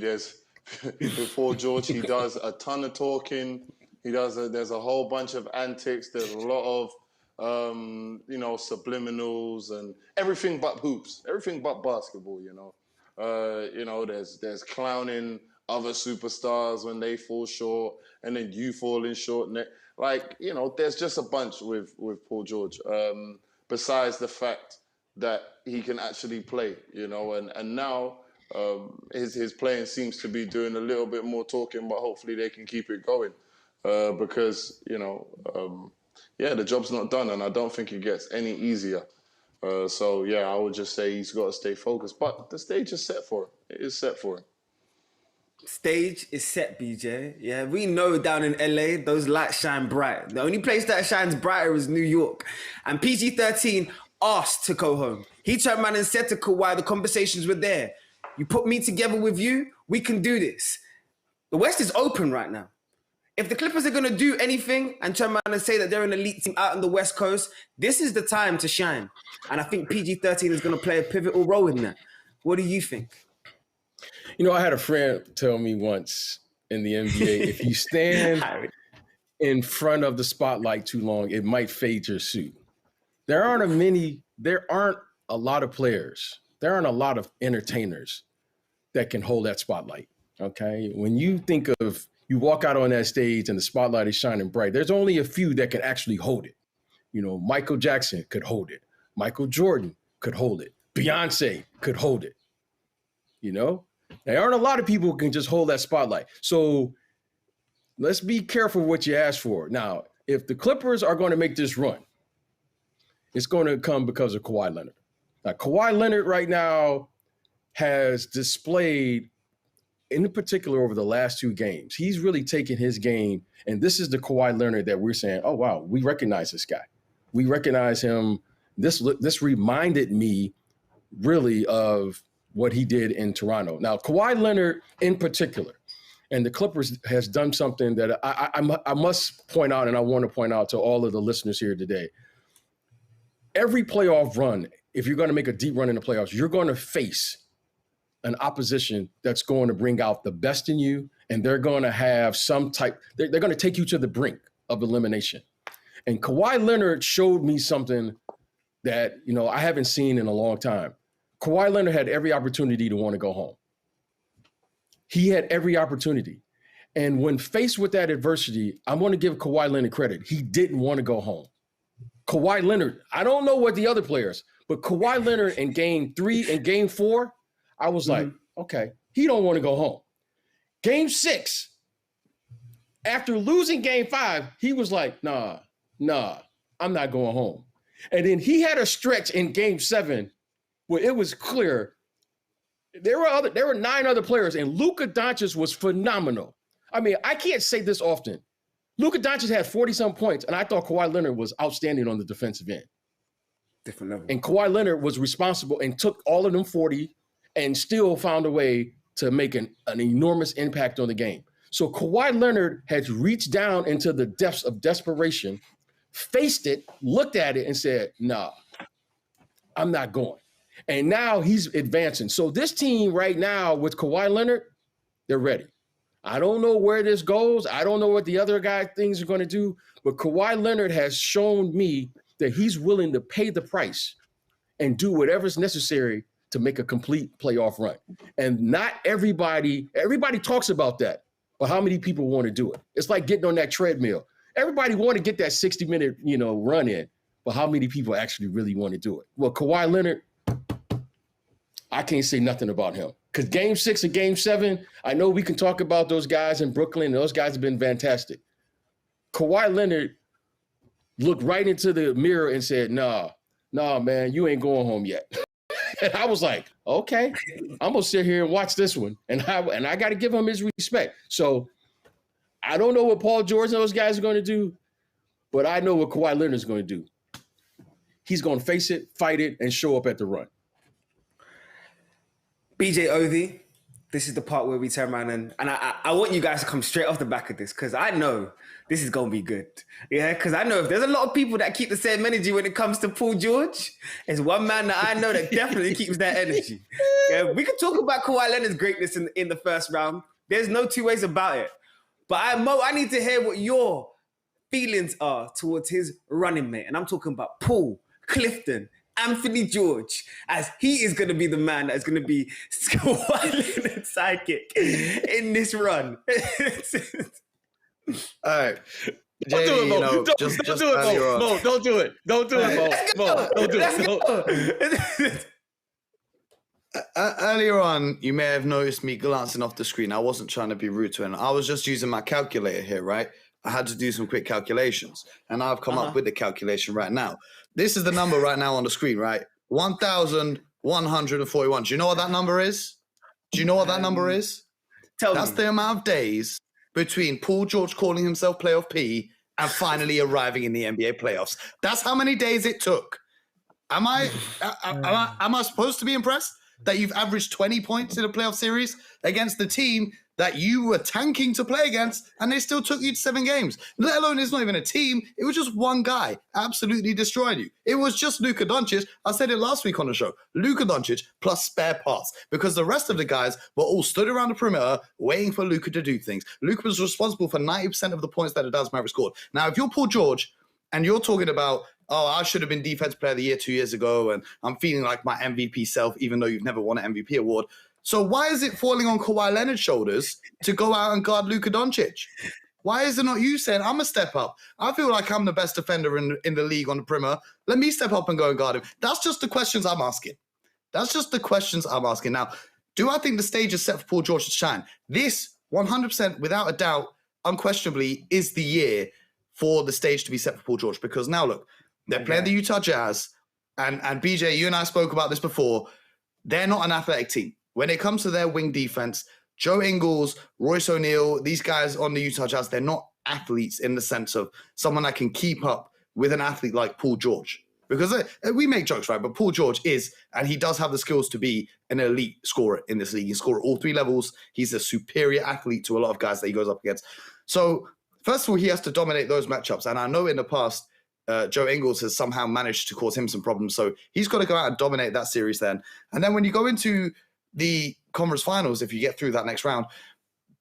before George, he does a ton of talking. There's a whole bunch of antics. There's a lot of, you know, subliminals and everything but hoops, everything but basketball, you know. You know, there's clowning other superstars when they fall short, and then you falling short. Like, you know, there's just a bunch with Paul George. Besides the fact that he can actually play, you know, and now his playing seems to be doing a little bit more talking, but hopefully they can keep it going because, you know, yeah, the job's not done, and I don't think it gets any easier. So, yeah, I would just say he's got to stay focused. But the stage is set for him. It is set for him. Stage is set, BJ. Yeah, we know down in LA, those lights shine bright. The only place that shines brighter is New York. And PG-13 asked to go home. He turned around and said to Kawhi, the conversations were there. You put me together with you, we can do this. The West is open right now. If the Clippers are going to do anything and turn around and say that they're an elite team out on the West Coast, this is the time to shine. And I think PG-13 is going to play a pivotal role in that. What do you think? You know, I had a friend tell me once in the NBA, if you stand in front of the spotlight too long, it might fade your suit. There aren't a lot of players. There aren't a lot of entertainers that can hold that spotlight, okay? When you think of, you walk out on that stage and the spotlight is shining bright, there's only a few that can actually hold it. You know, Michael Jackson could hold it. Michael Jordan could hold it. Beyonce could hold it, you know? There aren't a lot of people who can just hold that spotlight. So let's be careful what you ask for. Now, if the Clippers are going to make this run, it's going to come because of Kawhi Leonard. Now, Kawhi Leonard right now has displayed, in particular over the last 2 games, he's really taken his game, and this is the Kawhi Leonard that we're saying, oh, wow, we recognize this guy. We recognize him. This reminded me really of what he did in Toronto. Now, Kawhi Leonard in particular, and the Clippers has done something that I must point out, and I want to point out to all of the listeners here today. Every playoff run, if you're going to make a deep run in the playoffs, you're going to face an opposition that's going to bring out the best in you, and they're going to have they're going to take you to the brink of elimination. And Kawhi Leonard showed me something that, you know, I haven't seen in a long time. Kawhi Leonard had every opportunity to want to go home. He had every opportunity. And when faced with that adversity, I want to give Kawhi Leonard credit. He didn't want to go home. Kawhi Leonard, I don't know what the other players, but Kawhi Leonard in game 3 and game 4, I was like, okay, he don't want to go home. Game 6, after losing game 5, he was like, nah, I'm not going home. And then he had a stretch in game 7 where it was clear there were 9 other players, and Luka Doncic was phenomenal. I mean, I can't say this often. Luka Doncic had 40-some points, and I thought Kawhi Leonard was outstanding on the defensive end. Different level. And Kawhi Leonard was responsible and took all of them 40 and still found a way to make an enormous impact on the game. So Kawhi Leonard has reached down into the depths of desperation, faced it, looked at it, and said, nah, I'm not going. And now he's advancing. So this team right now with Kawhi Leonard, they're ready. I don't know where this goes. I don't know what the other things are going to do. But Kawhi Leonard has shown me that he's willing to pay the price and do whatever's necessary to make a complete playoff run. And not everybody talks about that, but how many people want to do it? It's like getting on that treadmill. Everybody want to get that 60-minute, run in, but how many people actually really want to do it? Well, Kawhi Leonard, I can't say nothing about him. Because game 6 and game 7, I know we can talk about those guys in Brooklyn. Those guys have been fantastic. Kawhi Leonard, looked right into the mirror and said, nah, man, you ain't going home yet. And I was like, okay, I'm gonna sit here and watch this one. And I got to give him his respect. So I don't know what Paul George and those guys are going to do, but I know what Kawhi Leonard is going to do. He's going to face it, fight it, and show up at the run. BJ Ovie, this is the part where we turn around and I want you guys to come straight off the back of this because I know this is going to be good. Yeah, because I know if there's a lot of people that keep the same energy when it comes to Paul George, there's one man that I know that definitely keeps that energy. Yeah, we could talk about Kawhi Leonard's greatness in the first round. There's no two ways about it. But I need to hear what your feelings are towards his running mate. And I'm talking about Paul, Clifton, Anthony George, as he is going to be the man that is going to be Kawhi Leonard's sidekick in this run. All right. Don't do it, Mo. Don't do it, Mo. Don't do it. Don't do it, Mo. Don't do it. Earlier on, you may have noticed me glancing off the screen. I wasn't trying to be rude to him. I was just using my calculator here, right? I had to do some quick calculations, and I've come up with the calculation right now. This is the number right now on the screen, right? 1,141. Do you know what that number is? That's the amount of days between Paul George calling himself Playoff P and finally arriving in the NBA playoffs. That's how many days it took. Am I supposed to be impressed that you've averaged 20 points in a playoff series against the team that you were tanking to play against, and they still took you to 7 games? Let alone it's not even a team. It was just one guy absolutely destroying you. It was just Luka Doncic. I said it last week on the show. Luka Doncic plus spare parts, because the rest of the guys were all stood around the perimeter waiting for Luka to do things. Luka was responsible for 90% of the points that the Dallas Mavericks scored. Now, if you're Paul George and you're talking about, oh, I should have been Defensive Player of the Year 2 years ago, and I'm feeling like my MVP self, even though you've never won an MVP award. So why is it falling on Kawhi Leonard's shoulders to go out and guard Luka Doncic? Why is it not you saying, I'm a step up? I feel like I'm the best defender in the league on the perimeter. Let me step up and go and guard him. That's just the questions I'm asking. Now, do I think the stage is set for Paul George to shine? This, 100%, without a doubt, unquestionably, is the year for the stage to be set for Paul George. Because now, look, they're playing the Utah Jazz, and BJ, you and I spoke about this before. They're not an athletic team. When it comes to their wing defense, Joe Ingles, Royce O'Neal, these guys on the Utah Jazz, they're not athletes in the sense of someone that can keep up with an athlete like Paul George. Because we make jokes, right? But Paul George is, and he does have the skills to be an elite scorer in this league. He scored at all 3 levels. He's a superior athlete to a lot of guys that he goes up against. So, first of all, he has to dominate those matchups. And I know in the past, Joe Ingles has somehow managed to cause him some problems. So he's got to go out and dominate that series then. And then when you go into the conference finals, if you get through that next round,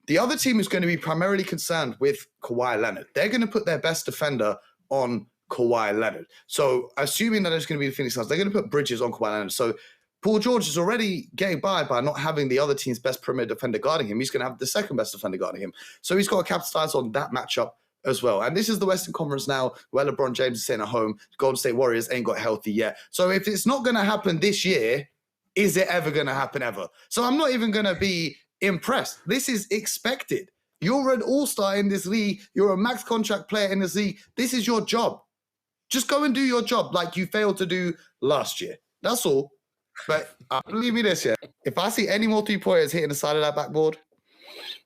the other team is going to be primarily concerned with Kawhi Leonard. They're going to put their best defender on Kawhi Leonard. So assuming that it's going to be the Phoenix Suns, they're going to put Bridges on Kawhi Leonard. So Paul George is already getting by not having the other team's best perimeter defender guarding him. He's going to have the second best defender guarding him. So he's got to capitalize on that matchup as well. And this is the Western Conference now where LeBron James is sitting at home. Golden State Warriors ain't got healthy yet. So if it's not going to happen this year, is it ever going to happen ever? So I'm not even going to be impressed. This is expected. You're an all-star in this league. You're a max contract player in this league. This is your job. Just go and do your job like you failed to do last year. That's all. But believe me this, yeah. If I see any more 3-pointers hitting the side of that backboard,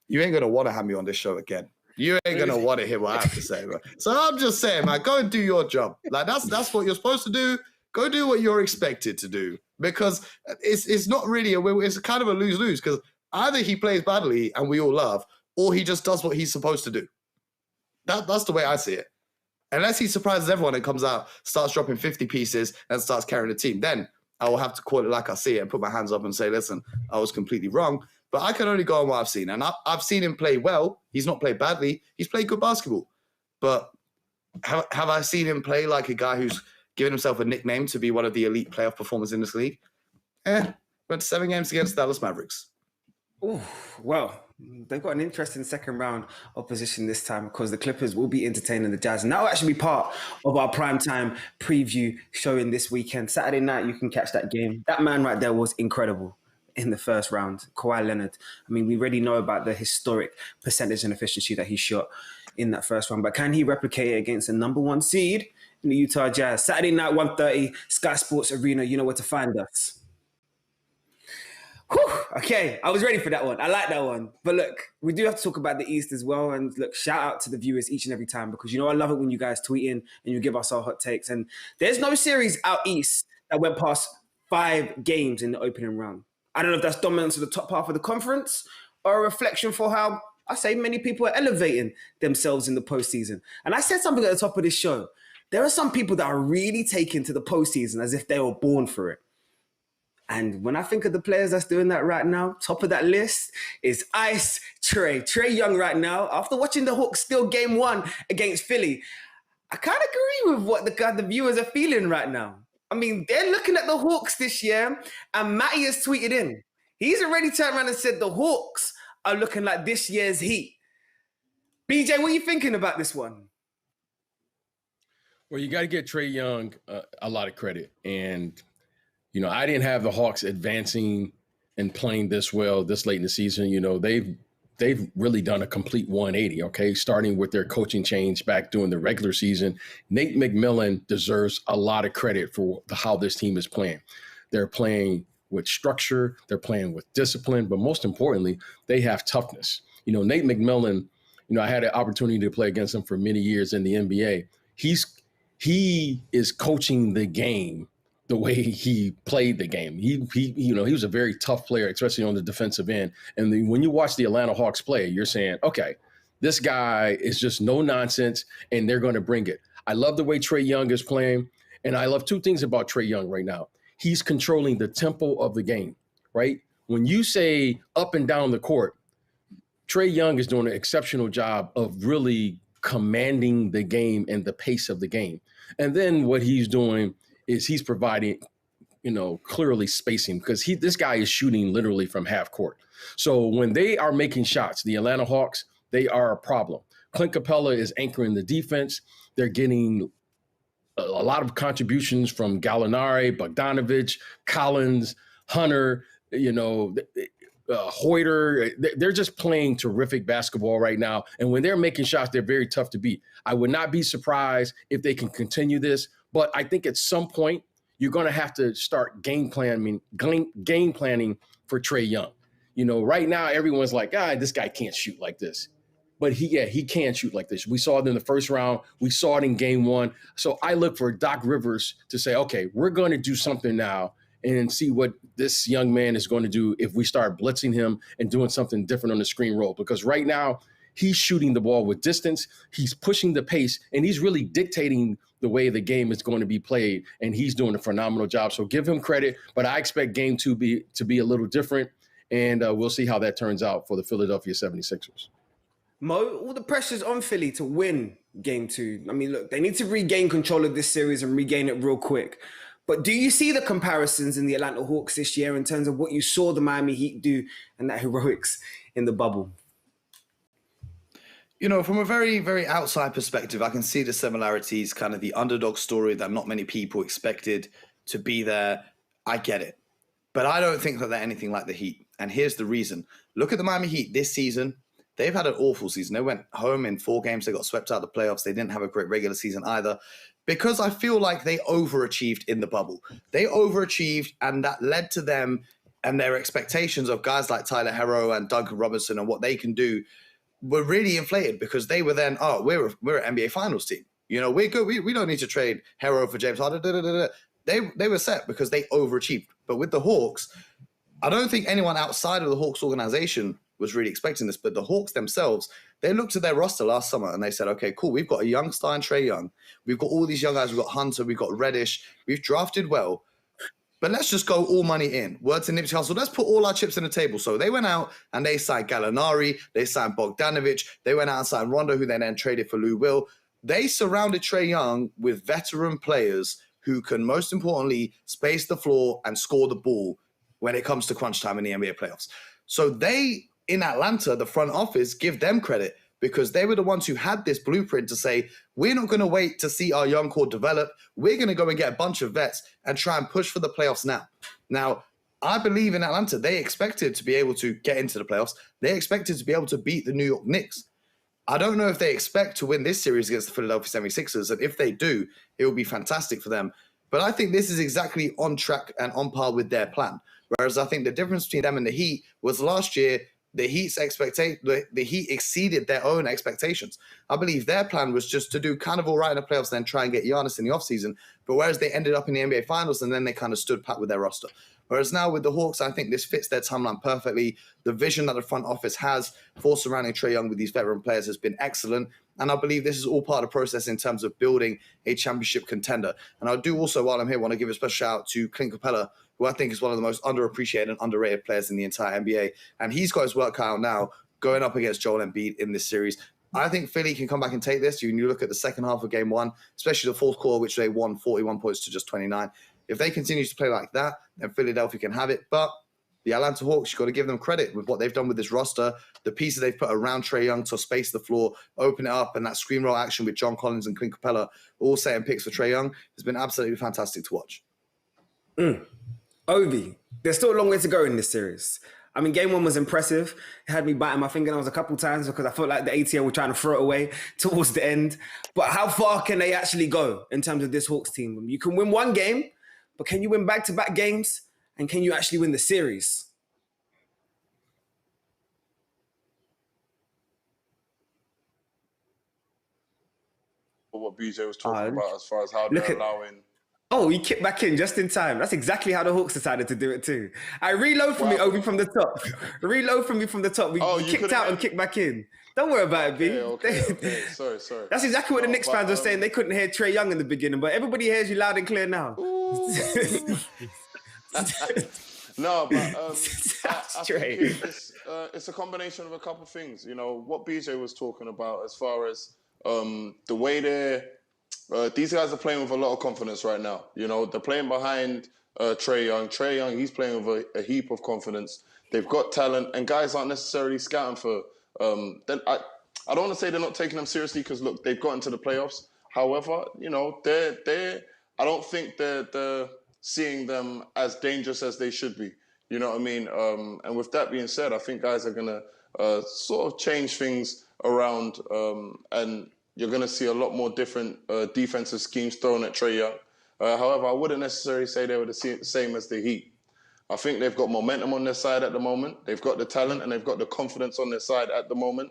you ain't going to want to have me on this show again. You ain't going to want to hear what I have to say, bro. So I'm just saying, man, go and do your job. Like, that's what you're supposed to do. Go do what you're expected to do. Because it's not really it's kind of a lose-lose, because either he plays badly and we all laugh, or he just does what he's supposed to do. That's the way I see it. Unless he surprises everyone and comes out, starts dropping 50 pieces and starts carrying the team, then I will have to call it like I see it and put my hands up and say, listen, I was completely wrong. But I can only go on what I've seen. And I've seen him play well. He's not played badly. He's played good basketball. But have I seen him play like a guy who's given himself a nickname to be one of the elite playoff performers in this league? Went to 7 games against the Dallas Mavericks. Ooh, well, they've got an interesting second round opposition this time, because the Clippers will be entertaining the Jazz. And that will actually be part of our primetime preview showing this weekend. Saturday night, you can catch that game. That man right there was incredible in the first round, Kawhi Leonard. I mean, we already know about the historic percentage and efficiency that he shot. in that first round. But can he replicate it against the number 1 seed in the Utah Jazz? Saturday night, 1:30, Sky Sports Arena. You know where to find us. Whew, okay, I was ready for that one. I like that one. But look, we do have to talk about the East as well. And look, shout out to the viewers each and every time, because I love it when you guys tweet in and you give us our hot takes. And there's no series out East that went past 5 games in the opening round. I don't know if that's dominance of the top half of the conference or a reflection for how I say many people are elevating themselves in the postseason. And I said something at the top of this show. There are some people that are really taken to the postseason as if they were born for it. And when I think of the players that's doing that right now, top of that list is Ice Trae Young right now. After watching the Hawks steal game 1 against Philly, I kind of agree with what the viewers are feeling right now. I mean, they're looking at the Hawks this year, and Matty has tweeted in. He's already turned around and said the Hawks are looking like this year's Heat. BJ, what are you thinking about this one? Well, you got to get Trae Young a lot of credit. And I didn't have the Hawks advancing and playing this well this late in the season. They've really done a complete 180, okay? Starting with their coaching change back during the regular season. Nate McMillan deserves a lot of credit for how this team is playing. They're playing with structure, they're playing with discipline, but most importantly, they have toughness. Nate McMillan, I had an opportunity to play against him for many years in the NBA. He is coaching the game the way he played the game. He was a very tough player, especially on the defensive end. And then when you watch the Atlanta Hawks play, you're saying, okay, this guy is just no nonsense, and they're going to bring it. I love the way Trae Young is playing, and I love 2 things about Trae Young right now. He's controlling the tempo of the game, right? When you say up and down the court, Trae Young is doing an exceptional job of really commanding the game and the pace of the game. And then what he's doing is he's providing, clearly spacing, because this guy is shooting literally from half court. So when they are making shots, the Atlanta Hawks, they are a problem. Clint Capella is anchoring the defense. They're getting a lot of contributions from Gallinari, Bogdanovich, Collins, Hunter, Hoyter. They're just playing terrific basketball right now. And when they're making shots, they're very tough to beat. I would not be surprised if they can continue this. But I think at some point, you're going to have to start game planning for Trae Young. Right now, everyone's like, this guy can't shoot like this. But he can shoot like this. We saw it in the first round. We saw it in game 1. So I look for Doc Rivers to say, okay, we're going to do something now and see what this young man is going to do if we start blitzing him and doing something different on the screen roll. Because right now, he's shooting the ball with distance. He's pushing the pace, and he's really dictating the way the game is going to be played, and he's doing a phenomenal job. So give him credit, but I expect game 2 to be a little different, and we'll see how that turns out for the Philadelphia 76ers. Mo, all the pressure's on Philly to win game 2. I mean, look, they need to regain control of this series and regain it real quick. But do you see the comparisons in the Atlanta Hawks this year in terms of what you saw the Miami Heat do and that heroics in the bubble? From a very, very outside perspective, I can see the similarities, kind of the underdog story that not many people expected to be there. I get it. But I don't think that they're anything like the Heat. And here's the reason. Look at the Miami Heat this season. They've had an awful season. They went home in 4 games. They got swept out of the playoffs. They didn't have a great regular season either, because I feel like they overachieved in the bubble. They overachieved, and that led to them and their expectations of guys like Tyler Herro and Duncan Robinson and what they can do were really inflated, because they were then, we're an NBA Finals team. We're good. We don't need to trade Herro for James Harden. They were set because they overachieved. But with the Hawks, I don't think anyone outside of the Hawks organization was really expecting this, but the Hawks themselves, they looked at their roster last summer and they said, okay, cool, we've got a young star in Trae Young. We've got all these young guys. We've got Hunter. We've got Reddish. We've drafted well. But let's just go all money in. Word to Nipsey Hussle. Let's put all our chips on the table. So they went out and they signed Gallinari. They signed Bogdanovich. They went out and signed Rondo, who they then traded for Lou Will. They surrounded Trae Young with veteran players who can, most importantly, space the floor and score the ball when it comes to crunch time in the NBA playoffs. So they, in Atlanta, the front office, give them credit, because they were the ones who had this blueprint to say, we're not going to wait to see our young core develop. We're going to go and get a bunch of vets and try and push for the playoffs now. Now, I believe in Atlanta, they expected to be able to get into the playoffs. They expected to be able to beat the New York Knicks. I don't know if they expect to win this series against the Philadelphia 76ers, and if they do, it will be fantastic for them. But I think this is exactly on track and on par with their plan. Whereas I think the difference between them and the Heat was last year, the Heat exceeded their own expectations. I believe their plan was just to do kind of all right in the playoffs, then try and get Giannis in the offseason. But whereas they ended up in the NBA Finals, and then they kind of stood pat with their roster. Whereas now with the Hawks, I think this fits their timeline perfectly. The vision that the front office has for surrounding Trae Young with these veteran players has been excellent. And I believe this is all part of the process in terms of building a championship contender. And I do also, while I'm here, want to give a special shout out to Clint Capella, who I think is one of the most underappreciated and underrated players in the entire NBA. And he's got his work cut out now going up against Joel Embiid in this series. I think Philly can come back and take this. You look at the second half of game one, especially the fourth quarter, which they won 41 points to just 29. If they continue to play like that, then Philadelphia can have it. But the Atlanta Hawks, you've got to give them credit with what they've done with this roster, the pieces they've put around Trae Young to space the floor, open it up, and that screen roll action with John Collins and Clint Capella, all setting picks for Trae Young, has been absolutely fantastic to watch. Ovie, there's still a long way to go in this series. I mean, game one was impressive. It had me biting my fingernails a couple times because I felt like the ATL were trying to throw it away towards the end. But how far can they actually go in terms of this Hawks team? You can win one game, but can you win back-to-back games? And can you actually win the series? What BJ was talking about as far as how they're allowing... Oh, he kicked back in just in time. That's exactly how the Hawks decided to do it too. I reload from me, Ovie, from the top. Reload from me from the top. We kicked out and kicked back in. Don't worry about it, B. Okay. Sorry. That's exactly what the Knicks fans were saying. They couldn't hear Trae Young in the beginning, but everybody hears you loud and clear now. No, but I think it's a combination of a couple of things. You know, what BJ was talking about as far as the way these guys are playing with a lot of confidence right now. You know, they're playing behind Trae Young. Trae Young, he's playing with a heap of confidence. They've got talent, and guys aren't necessarily scouting for... I don't want to say they're not taking them seriously because, look, they've gotten to the playoffs. However, you know, I don't think they're seeing them as dangerous as they should be. You know what I mean? And with that being said, I think guys are going to sort of change things around and you're going to see a lot more different defensive schemes thrown at Trae Young. However, I wouldn't necessarily say they were the same as the Heat. I think they've got momentum on their side at the moment. They've got the talent and they've got the confidence on their side at the moment.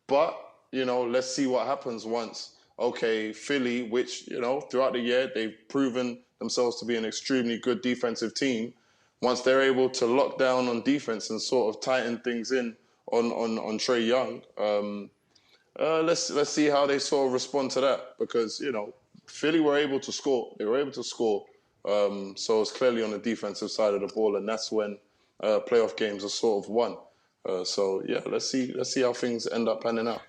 But, you know, let's see what happens once, Philly, which, you know, throughout the year, they've proven themselves to be an extremely good defensive team. Once they're able to lock down on defense and sort of tighten things in on Trae Young, let's see how they sort of respond to that. Because, you know, Philly were able to score. They were able to score. So it's clearly on the defensive side of the ball, and that's when playoff games are sort of won. So yeah, let's see how things end up panning out.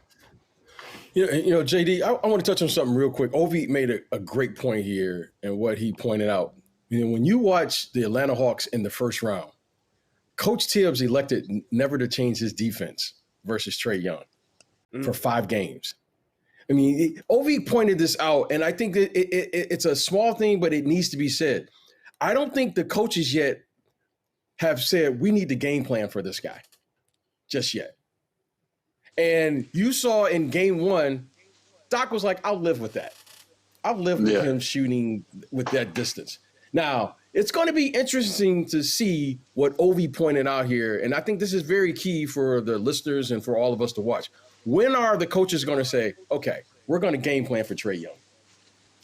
You know, JD, I want to touch on something real quick. Ovie made a great point here, and what he pointed out. You know, when you watch the Atlanta Hawks in the first round, Coach Tibbs elected never to change his defense versus Trae Young for 5 games. I mean, Ovie pointed this out, and I think that it's a small thing, but it needs to be said. I don't think the coaches yet have said, we need the game plan for this guy just yet. And you saw in game 1, Doc was like, I'll live with that. I'll live with him shooting with that distance. Now, it's going to be interesting to see what Ovie pointed out here, and I think this is very key for the listeners and for all of us to watch. When are the coaches going to say, okay, we're going to game plan for Trae Young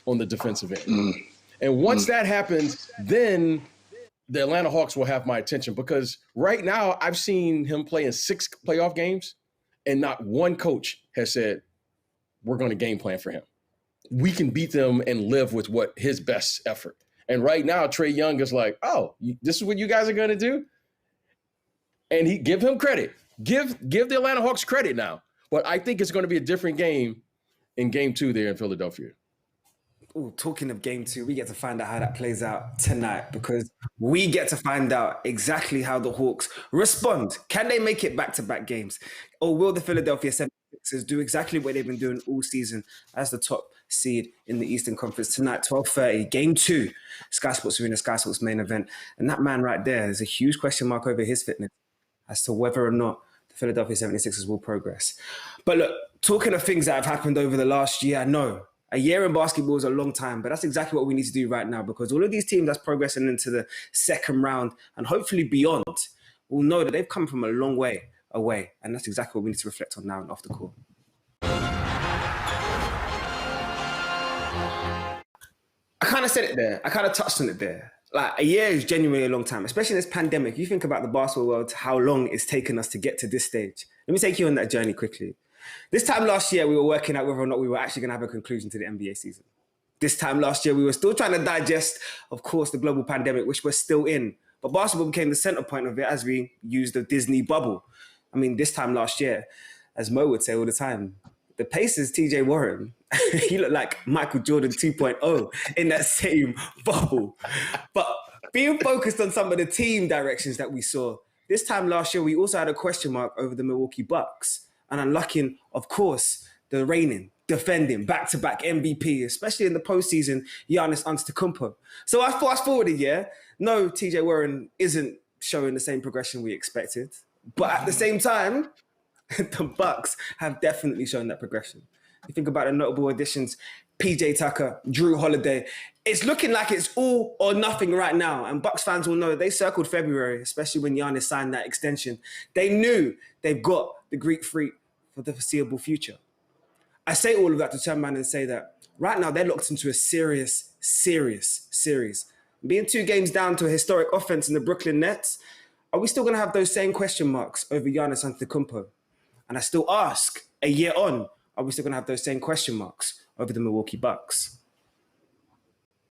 on the defensive end? And once that happens, then the Atlanta Hawks will have my attention, because right now I've seen him play in 6 playoff games and not one coach has said, we're going to game plan for him. We can beat them and live with what his best effort. And right now, Trae Young is like, oh, this is what you guys are going to do? And he give him credit. Give the Atlanta Hawks credit now. But I think it's going to be a different game in game 2 there in Philadelphia. Ooh, talking of game 2, we get to find out how that plays out tonight, because we get to find out exactly how the Hawks respond. Can they make it back-to-back games? Or will the Philadelphia 76ers do exactly what they've been doing all season as the top seed in the Eastern Conference? Tonight, 12:30, game 2, Sky Sports Arena, Sky Sports main event. And that man right there is a huge question mark over his fitness as to whether or not the Philadelphia 76ers will progress. But look, talking of things that have happened over the last year, I know a year in basketball is a long time, but that's exactly what we need to do right now, because all of these teams that's progressing into the second round and hopefully beyond will know that they've come from a long way away. And that's exactly what we need to reflect on now and off the court. I kind of said it there. I kind of touched on it there. Like, a year is genuinely a long time, especially in this pandemic. You think about the basketball world, how long it's taken us to get to this stage. Let me take you on that journey quickly. This time last year, we were working out whether or not we were actually going to have a conclusion to the NBA season. This time last year, we were still trying to digest, of course, the global pandemic, which we're still in. But basketball became the center point of it as we used the Disney bubble. I mean, this time last year, as Mo would say all the time, the Pacers' TJ Warren, he looked like Michael Jordan 2.0 in that same bubble. But being focused on some of the team directions that we saw, this time last year, we also had a question mark over the Milwaukee Bucks and unlocking, of course, the reigning, defending, back-to-back MVP, especially in the postseason, Giannis Antetokounmpo. So I fast forward a year. No, TJ Warren isn't showing the same progression we expected. But at the same time, the Bucks have definitely shown that progression. You think about the notable additions, PJ Tucker, Drew Holiday. It's looking like it's all or nothing right now. And Bucks fans will know they circled February, especially when Giannis signed that extension. They knew they've got the Greek Freak for the foreseeable future. I say all of that to turn around and say that right now they're locked into a serious series. Being 2 games down to a historic offense in the Brooklyn Nets, are we still going to have those same question marks over Giannis Antetokounmpo? And I still ask, a year on, are we still going to have those same question marks over the Milwaukee Bucks?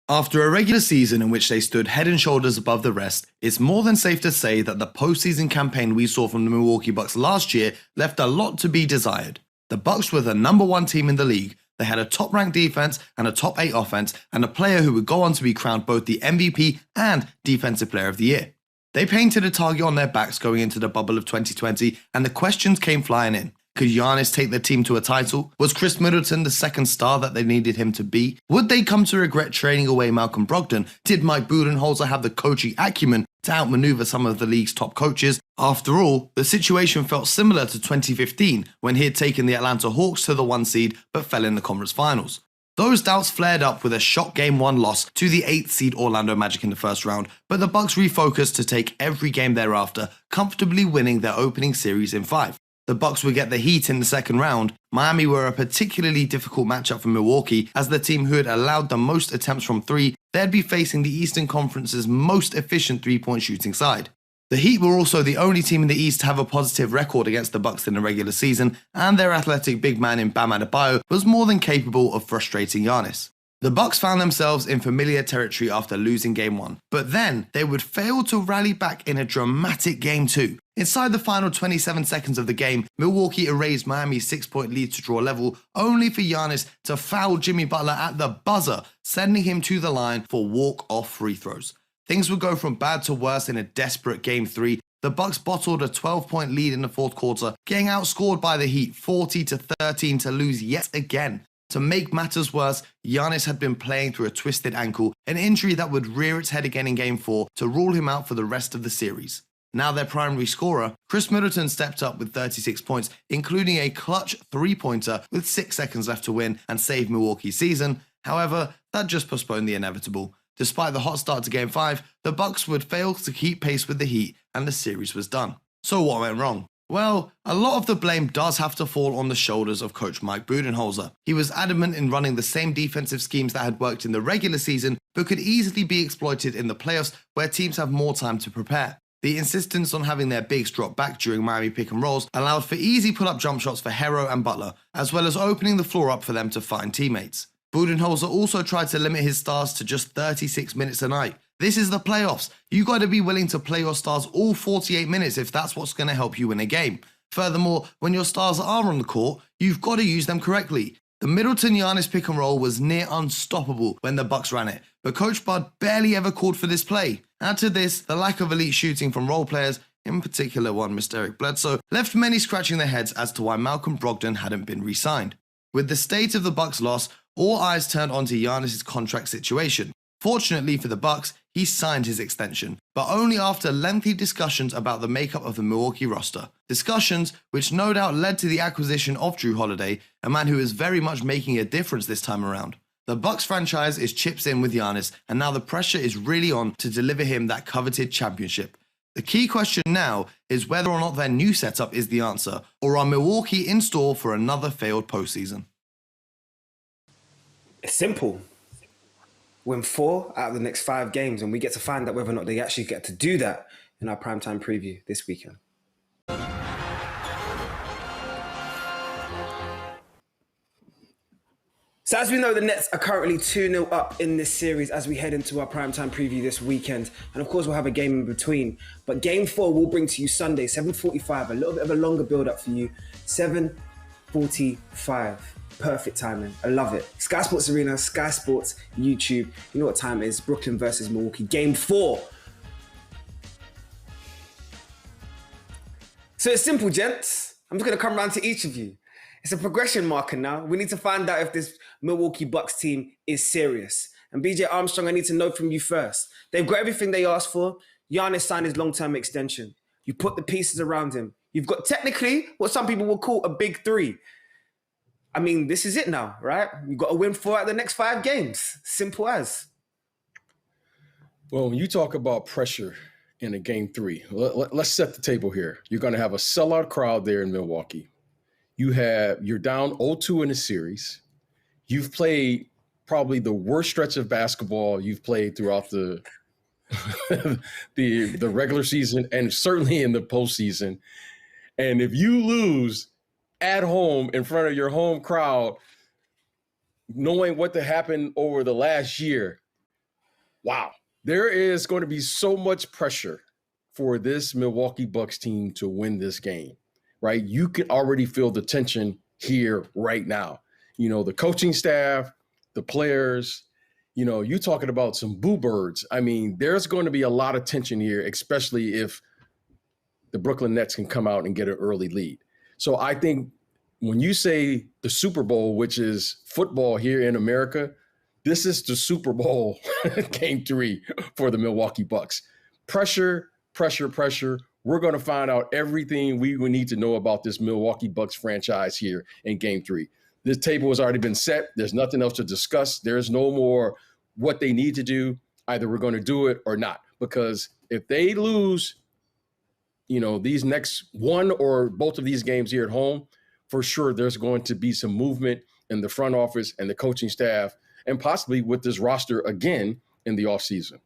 After a regular season in which they stood head and shoulders above the rest, it's more than safe to say that the postseason campaign we saw from the Milwaukee Bucks last year left a lot to be desired. The Bucks were the number 1 team in the league. They had a top-ranked defense and a top 8 offense, and a player who would go on to be crowned both the MVP and Defensive Player of the Year. They painted a target on their backs going into the bubble of 2020, and the questions came flying in. Could Giannis take the team to a title? Was Chris Middleton the second star that they needed him to be? Would they come to regret trading away Malcolm Brogdon? Did Mike Budenholzer have the coaching acumen to outmaneuver some of the league's top coaches? After all, the situation felt similar to 2015 when he had taken the Atlanta Hawks to the 1 seed but fell in the conference finals. Those doubts flared up with a shock Game 1 loss to the 8th seed Orlando Magic in the first round, but the Bucks refocused to take every game thereafter, comfortably winning their opening series in 5. The Bucks would get the Heat in the second round. Miami were a particularly difficult matchup for Milwaukee, as the team who had allowed the most attempts from 3, they'd be facing the Eastern Conference's most efficient 3-point shooting side. The Heat were also the only team in the East to have a positive record against the Bucks in the regular season, and their athletic big man in Bam Adebayo was more than capable of frustrating Giannis. The Bucks found themselves in familiar territory after losing Game 1, but then they would fail to rally back in a dramatic Game 2. Inside the final 27 seconds of the game, Milwaukee erased Miami's 6-point lead to draw level, only for Giannis to foul Jimmy Butler at the buzzer, sending him to the line for walk-off free throws. Things would go from bad to worse in a desperate Game 3. The Bucks bottled a 12-point lead in the fourth quarter, getting outscored by the Heat 40-13 to lose yet again. To make matters worse, Giannis had been playing through a twisted ankle, an injury that would rear its head again in Game 4 to rule him out for the rest of the series. Now their primary scorer, Chris Middleton, stepped up with 36 points, including a clutch 3-pointer with 6 seconds left to win and save Milwaukee's season. However, that just postponed the inevitable. Despite the hot start to Game 5, the Bucks would fail to keep pace with the Heat, and the series was done. So what went wrong? Well, a lot of the blame does have to fall on the shoulders of coach Mike Budenholzer. He was adamant in running the same defensive schemes that had worked in the regular season, but could easily be exploited in the playoffs where teams have more time to prepare. The insistence on having their bigs drop back during Miami pick and rolls allowed for easy pull-up jump shots for Hero and Butler, as well as opening the floor up for them to find teammates. Budenholzer also tried to limit his stars to just 36 minutes a night. This is the playoffs. You got to be willing to play your stars all 48 minutes if that's what's going to help you win a game. Furthermore, when your stars are on the court, you've got to use them correctly. The Middleton-Giannis pick and roll was near unstoppable when the Bucks ran it, but Coach Bud barely ever called for this play. Add to this, the lack of elite shooting from role players, in particular one Mr. Eric Bledsoe, left many scratching their heads as to why Malcolm Brogdon hadn't been re-signed. With the state of the Bucks' loss, all eyes turned onto Giannis' contract situation. Fortunately for the Bucks, he signed his extension, but only after lengthy discussions about the makeup of the Milwaukee roster. Discussions which no doubt led to the acquisition of Jrue Holiday, a man who is very much making a difference this time around. The Bucks franchise is chips in with Giannis, and now the pressure is really on to deliver him that coveted championship. The key question now is whether or not their new setup is the answer, or are Milwaukee in store for another failed postseason? It's simple. Win 4 out of the next 5 games, and we get to find out whether or not they actually get to do that in our primetime preview this weekend. So as we know, the Nets are currently 2-0 up in this series as we head into our primetime preview this weekend. And of course, we'll have a game in between. But game 4 we'll bring to you Sunday, 7:45, a little bit of a longer build-up for you. 7:45. Perfect timing. I love it. Sky Sports Arena, Sky Sports YouTube. You know what time it is. Brooklyn versus Milwaukee. Game 4. So it's simple, gents. I'm just going to come around to each of you. It's a progression marker now. We need to find out if this Milwaukee Bucks team is serious. And BJ Armstrong, I need to know from you first. They've got everything they asked for. Giannis signed his long-term extension. You put the pieces around him. You've got technically what some people will call a big 3. I mean, this is it now, right? You've got to win 4 out of the next 5 games. Simple as. Well, when you talk about pressure in a game 3, let's set the table here. You're going to have a sellout crowd there in Milwaukee. You're down 0-2 in the series. You've played probably the worst stretch of basketball you've played throughout the the regular season and certainly in the postseason. And if you lose at home in front of your home crowd, knowing what happened over the last year, wow, there is going to be so much pressure for this Milwaukee Bucks team to win this game, right? You can already feel the tension here right now. You know, the coaching staff, the players, you know, you're talking about some boo birds. I mean, there's going to be a lot of tension here, especially if the Brooklyn Nets can come out and get an early lead. So I think when you say the Super Bowl, which is football here in America, this is the Super Bowl game 3 for the Milwaukee Bucks. Pressure, pressure, pressure. We're going to find out everything we need to know about this Milwaukee Bucks franchise here in game 3. This table has already been set. There's nothing else to discuss. There's no more what they need to do. Either we're going to do it or not. Because if they lose, you know, these next one or both of these games here at home, for sure there's going to be some movement in the front office and the coaching staff and possibly with this roster again in the offseason.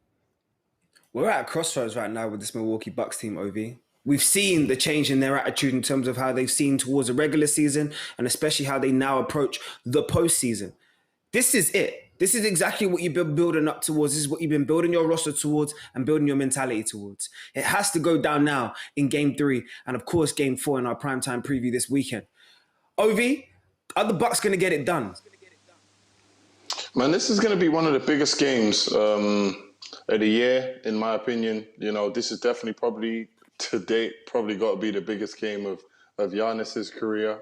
We're at a crossroads right now with this Milwaukee Bucks team, Ovie. We've seen the change in their attitude in terms of how they've seen towards the regular season and especially how they now approach the postseason. This is it. This is exactly what you've been building up towards. This is what you've been building your roster towards and building your mentality towards. It has to go down now in game 3 and, of course, game 4 in our primetime preview this weekend. Ovie, are the Bucks going to get it done? Man, this is going to be one of the biggest games of the year, in my opinion. You know, this is definitely probably to date probably got to be the biggest game of Giannis's career.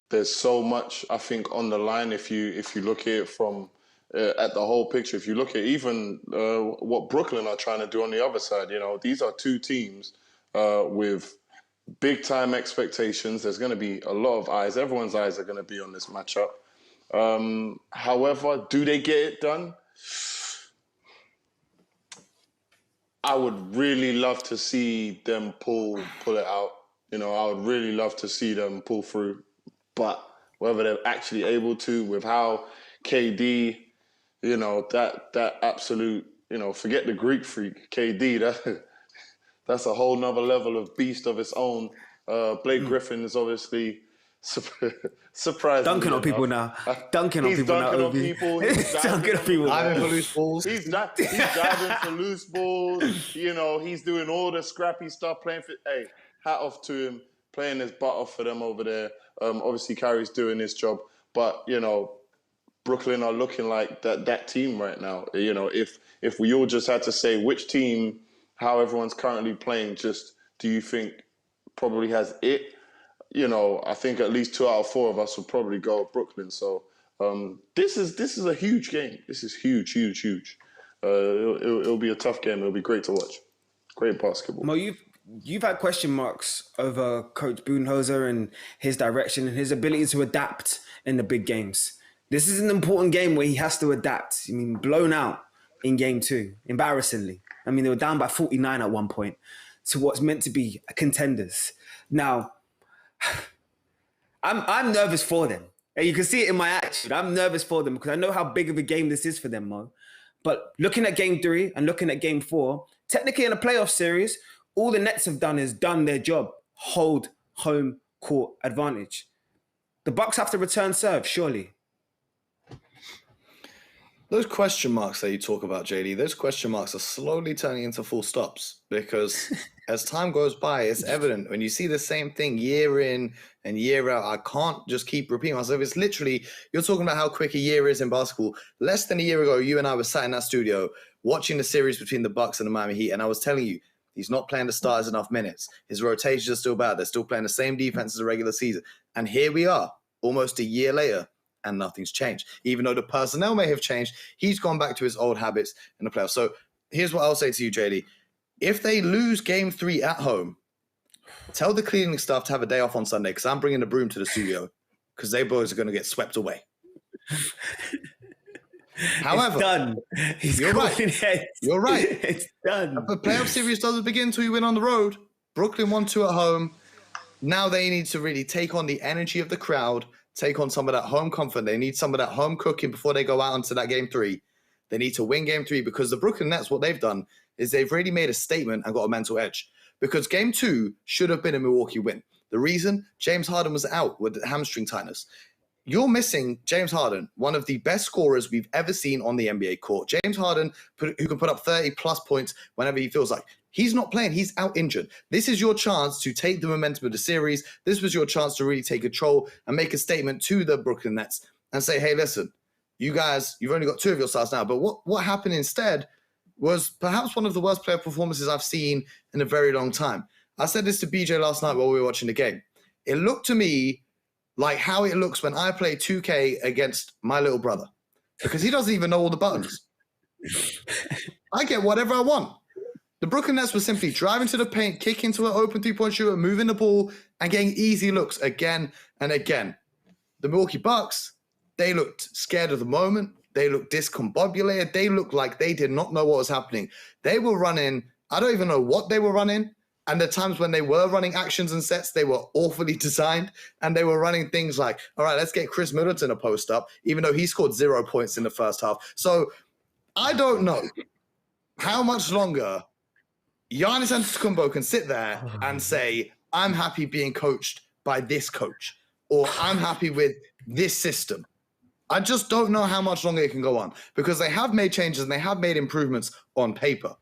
There's so much, I think, on the line if you look at it from at the whole picture. If you look at even what Brooklyn are trying to do on the other side, you know, these are 2 teams with big time expectations. There's going to be a lot of eyes. Everyone's eyes are going to be on this matchup. However, do they get it done? I would really love to see them pull it out. You know, I would really love to see them pull through. But whether they're actually able to, with how KD, you know, that absolute, you know, forget the Greek freak, KD, that's a whole nother level of beast of its own. Blake Griffin is obviously surprising. Dunking on people now. Dunking on people now. He's dunking on people. He's dunking on people. Diving for loose balls. He's diving for loose balls. You know, he's doing all the scrappy stuff, playing for. Hey, hat off to him, playing his butt off for them over there. Obviously, Kyrie's doing his job, but you know, Brooklyn are looking like that team right now. You know, if we all just had to say which team, how everyone's currently playing, just do you think probably has it? You know, I think at least 2 out of 4 of us will probably go with Brooklyn. So This is a huge game. This is huge. It'll be a tough game. It'll be great to watch. Great basketball. Mo, you've had question marks over Coach Budenholzer and his direction and his ability to adapt in the big games. This is an important game where he has to adapt. I mean, blown out in game 2, embarrassingly. I mean, they were down by 49 at one point to what's meant to be contenders. Now, I'm nervous for them. And you can see it in my attitude. I'm nervous for them because I know how big of a game this is for them, Mo. But looking at game 3 and looking at game 4, technically in a playoff series, all the Nets have done is done their job. Hold home court advantage. The Bucks have to return serve, surely. Those question marks that you talk about, Jaydee, those question marks are slowly turning into full stops because as time goes by, it's evident when you see the same thing year in and year out. I can't just keep repeating myself. It's literally, you're talking about how quick a year is in basketball. Less than a year ago, you and I were sat in that studio watching the series between the Bucks and the Miami Heat, and I was telling you, he's not playing the starters enough minutes. His rotations are still bad. They're still playing the same defense as the regular season. And here we are, almost a year later, and nothing's changed. Even though the personnel may have changed, he's gone back to his old habits in the playoffs. So here's what I'll say to you, Jaydee. If they lose game 3 at home, tell the cleaning staff to have a day off on Sunday because I'm bringing the broom to the studio because they boys are going to get swept away. However, it's done. You're right. You're right. It's done. The playoff series doesn't begin until you win on the road. Brooklyn 1-2 at home. Now they need to really take on the energy of the crowd, take on some of that home comfort. They need some of that home cooking before they go out into that game 3. They need to win game 3 because the Brooklyn Nets, what they've done is they've really made a statement and got a mental edge because game 2 should have been a Milwaukee win. The reason, James Harden was out with hamstring tightness. You're missing James Harden, one of the best scorers we've ever seen on the NBA court. James Harden, who can put up 30-plus points whenever he feels like. He's not playing. He's out injured. This is your chance to take the momentum of the series. This was your chance to really take control and make a statement to the Brooklyn Nets and say, hey, listen, you guys, you've only got 2 of your stars now. But what happened instead was perhaps one of the worst player performances I've seen in a very long time. I said this to BJ last night while we were watching the game. It looked to me like how it looks when I play 2K against my little brother because he doesn't even know all the buttons. I get whatever I want. The Brooklyn Nets were simply driving to the paint, kicking to an open 3-point shooter, moving the ball, and getting easy looks again and again. The Milwaukee Bucks, they looked scared of the moment. They looked discombobulated. They looked like they did not know what was happening. They were running, I don't even know what they were running. And the times when they were running actions and sets, they were awfully designed. And they were running things like, all right, let's get Chris Middleton a post up, even though he scored 0 points in the first half. So I don't know how much longer Giannis Antetokounmpo can sit there and say, I'm happy being coached by this coach, or I'm happy with this system. I just don't know how much longer it can go on because they have made changes and they have made improvements on paper.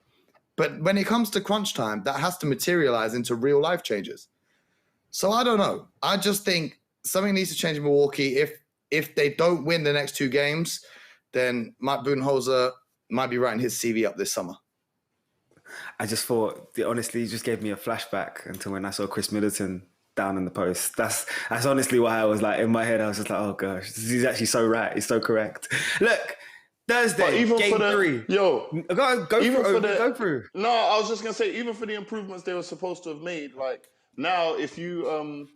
But when it comes to crunch time, that has to materialize into real life changes. So I don't know. I just think something needs to change in Milwaukee. If they don't win the next 2 games, then Mike Budenholzer might be writing his CV up this summer. I just thought, honestly, you just gave me a flashback until when I saw Chris Middleton down in the post. That's honestly why I was like, in my head, I was just like, oh gosh, he's actually so right. He's so correct. Look, Thursday, game 3. Go through. No, I was just going to say, even for the improvements they were supposed to have made, like now if you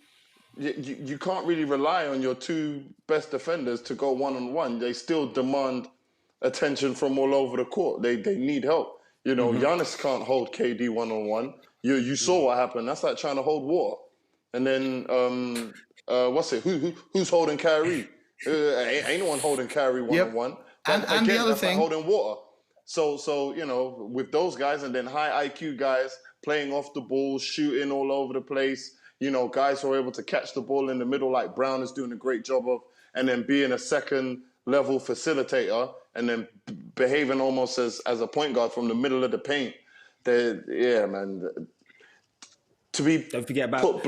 can't really rely on your 2 best defenders to go one-on-one. They still demand attention from all over the court. They need help. You know, Giannis can't hold KD one-on-one. You saw what happened. That's like trying to hold water. And then, who's holding Kyrie? Ain't no one holding Kyrie one-on-one. Yep. And again, the other thing, like holding water. So you know, with those guys and then high IQ guys playing off the ball, shooting all over the place, you know, guys who are able to catch the ball in the middle like Brown is doing a great job of, and then being a second level facilitator and then behaving almost as a point guard from the middle of the paint. Yeah, man. Don't forget about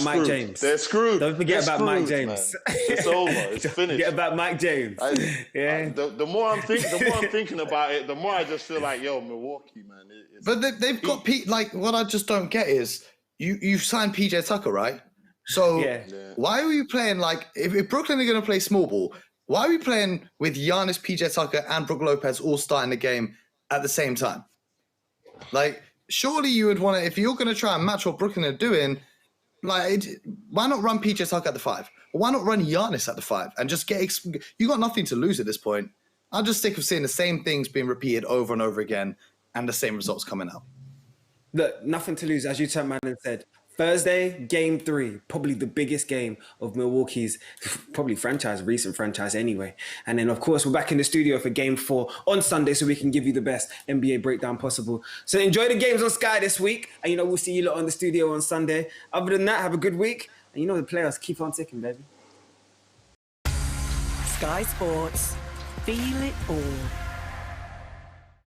Mike James. They're screwed. Don't forget about Mike James. It's over. It's finished. Forget about Mike James. The more I'm thinking about it, the more I just feel like, yo, Milwaukee, man. But they've got like what I just don't get is you signed PJ Tucker, right? So why are you playing like if Brooklyn are going to play small ball? Why are we playing with Giannis, PJ Tucker, and Brook Lopez all starting the game at the same time? Like, surely you would want to, if you're going to try and match what Brooklyn are doing, like, why not run PJ Tucker at the 5? Why not run Giannis at the 5 and just you got nothing to lose at this point. I'll just stick with seeing the same things being repeated over and over again and the same results coming out. Look, nothing to lose, as you turned man and said. Thursday, game 3, probably the biggest game of Milwaukee's probably recent franchise anyway. And then, of course, we're back in the studio for game 4 on Sunday so we can give you the best NBA breakdown possible. So enjoy the games on Sky this week. And, we'll see you lot on the studio on Sunday. Other than that, have a good week. And the playoffs keep on ticking, baby. Sky Sports. Feel it all.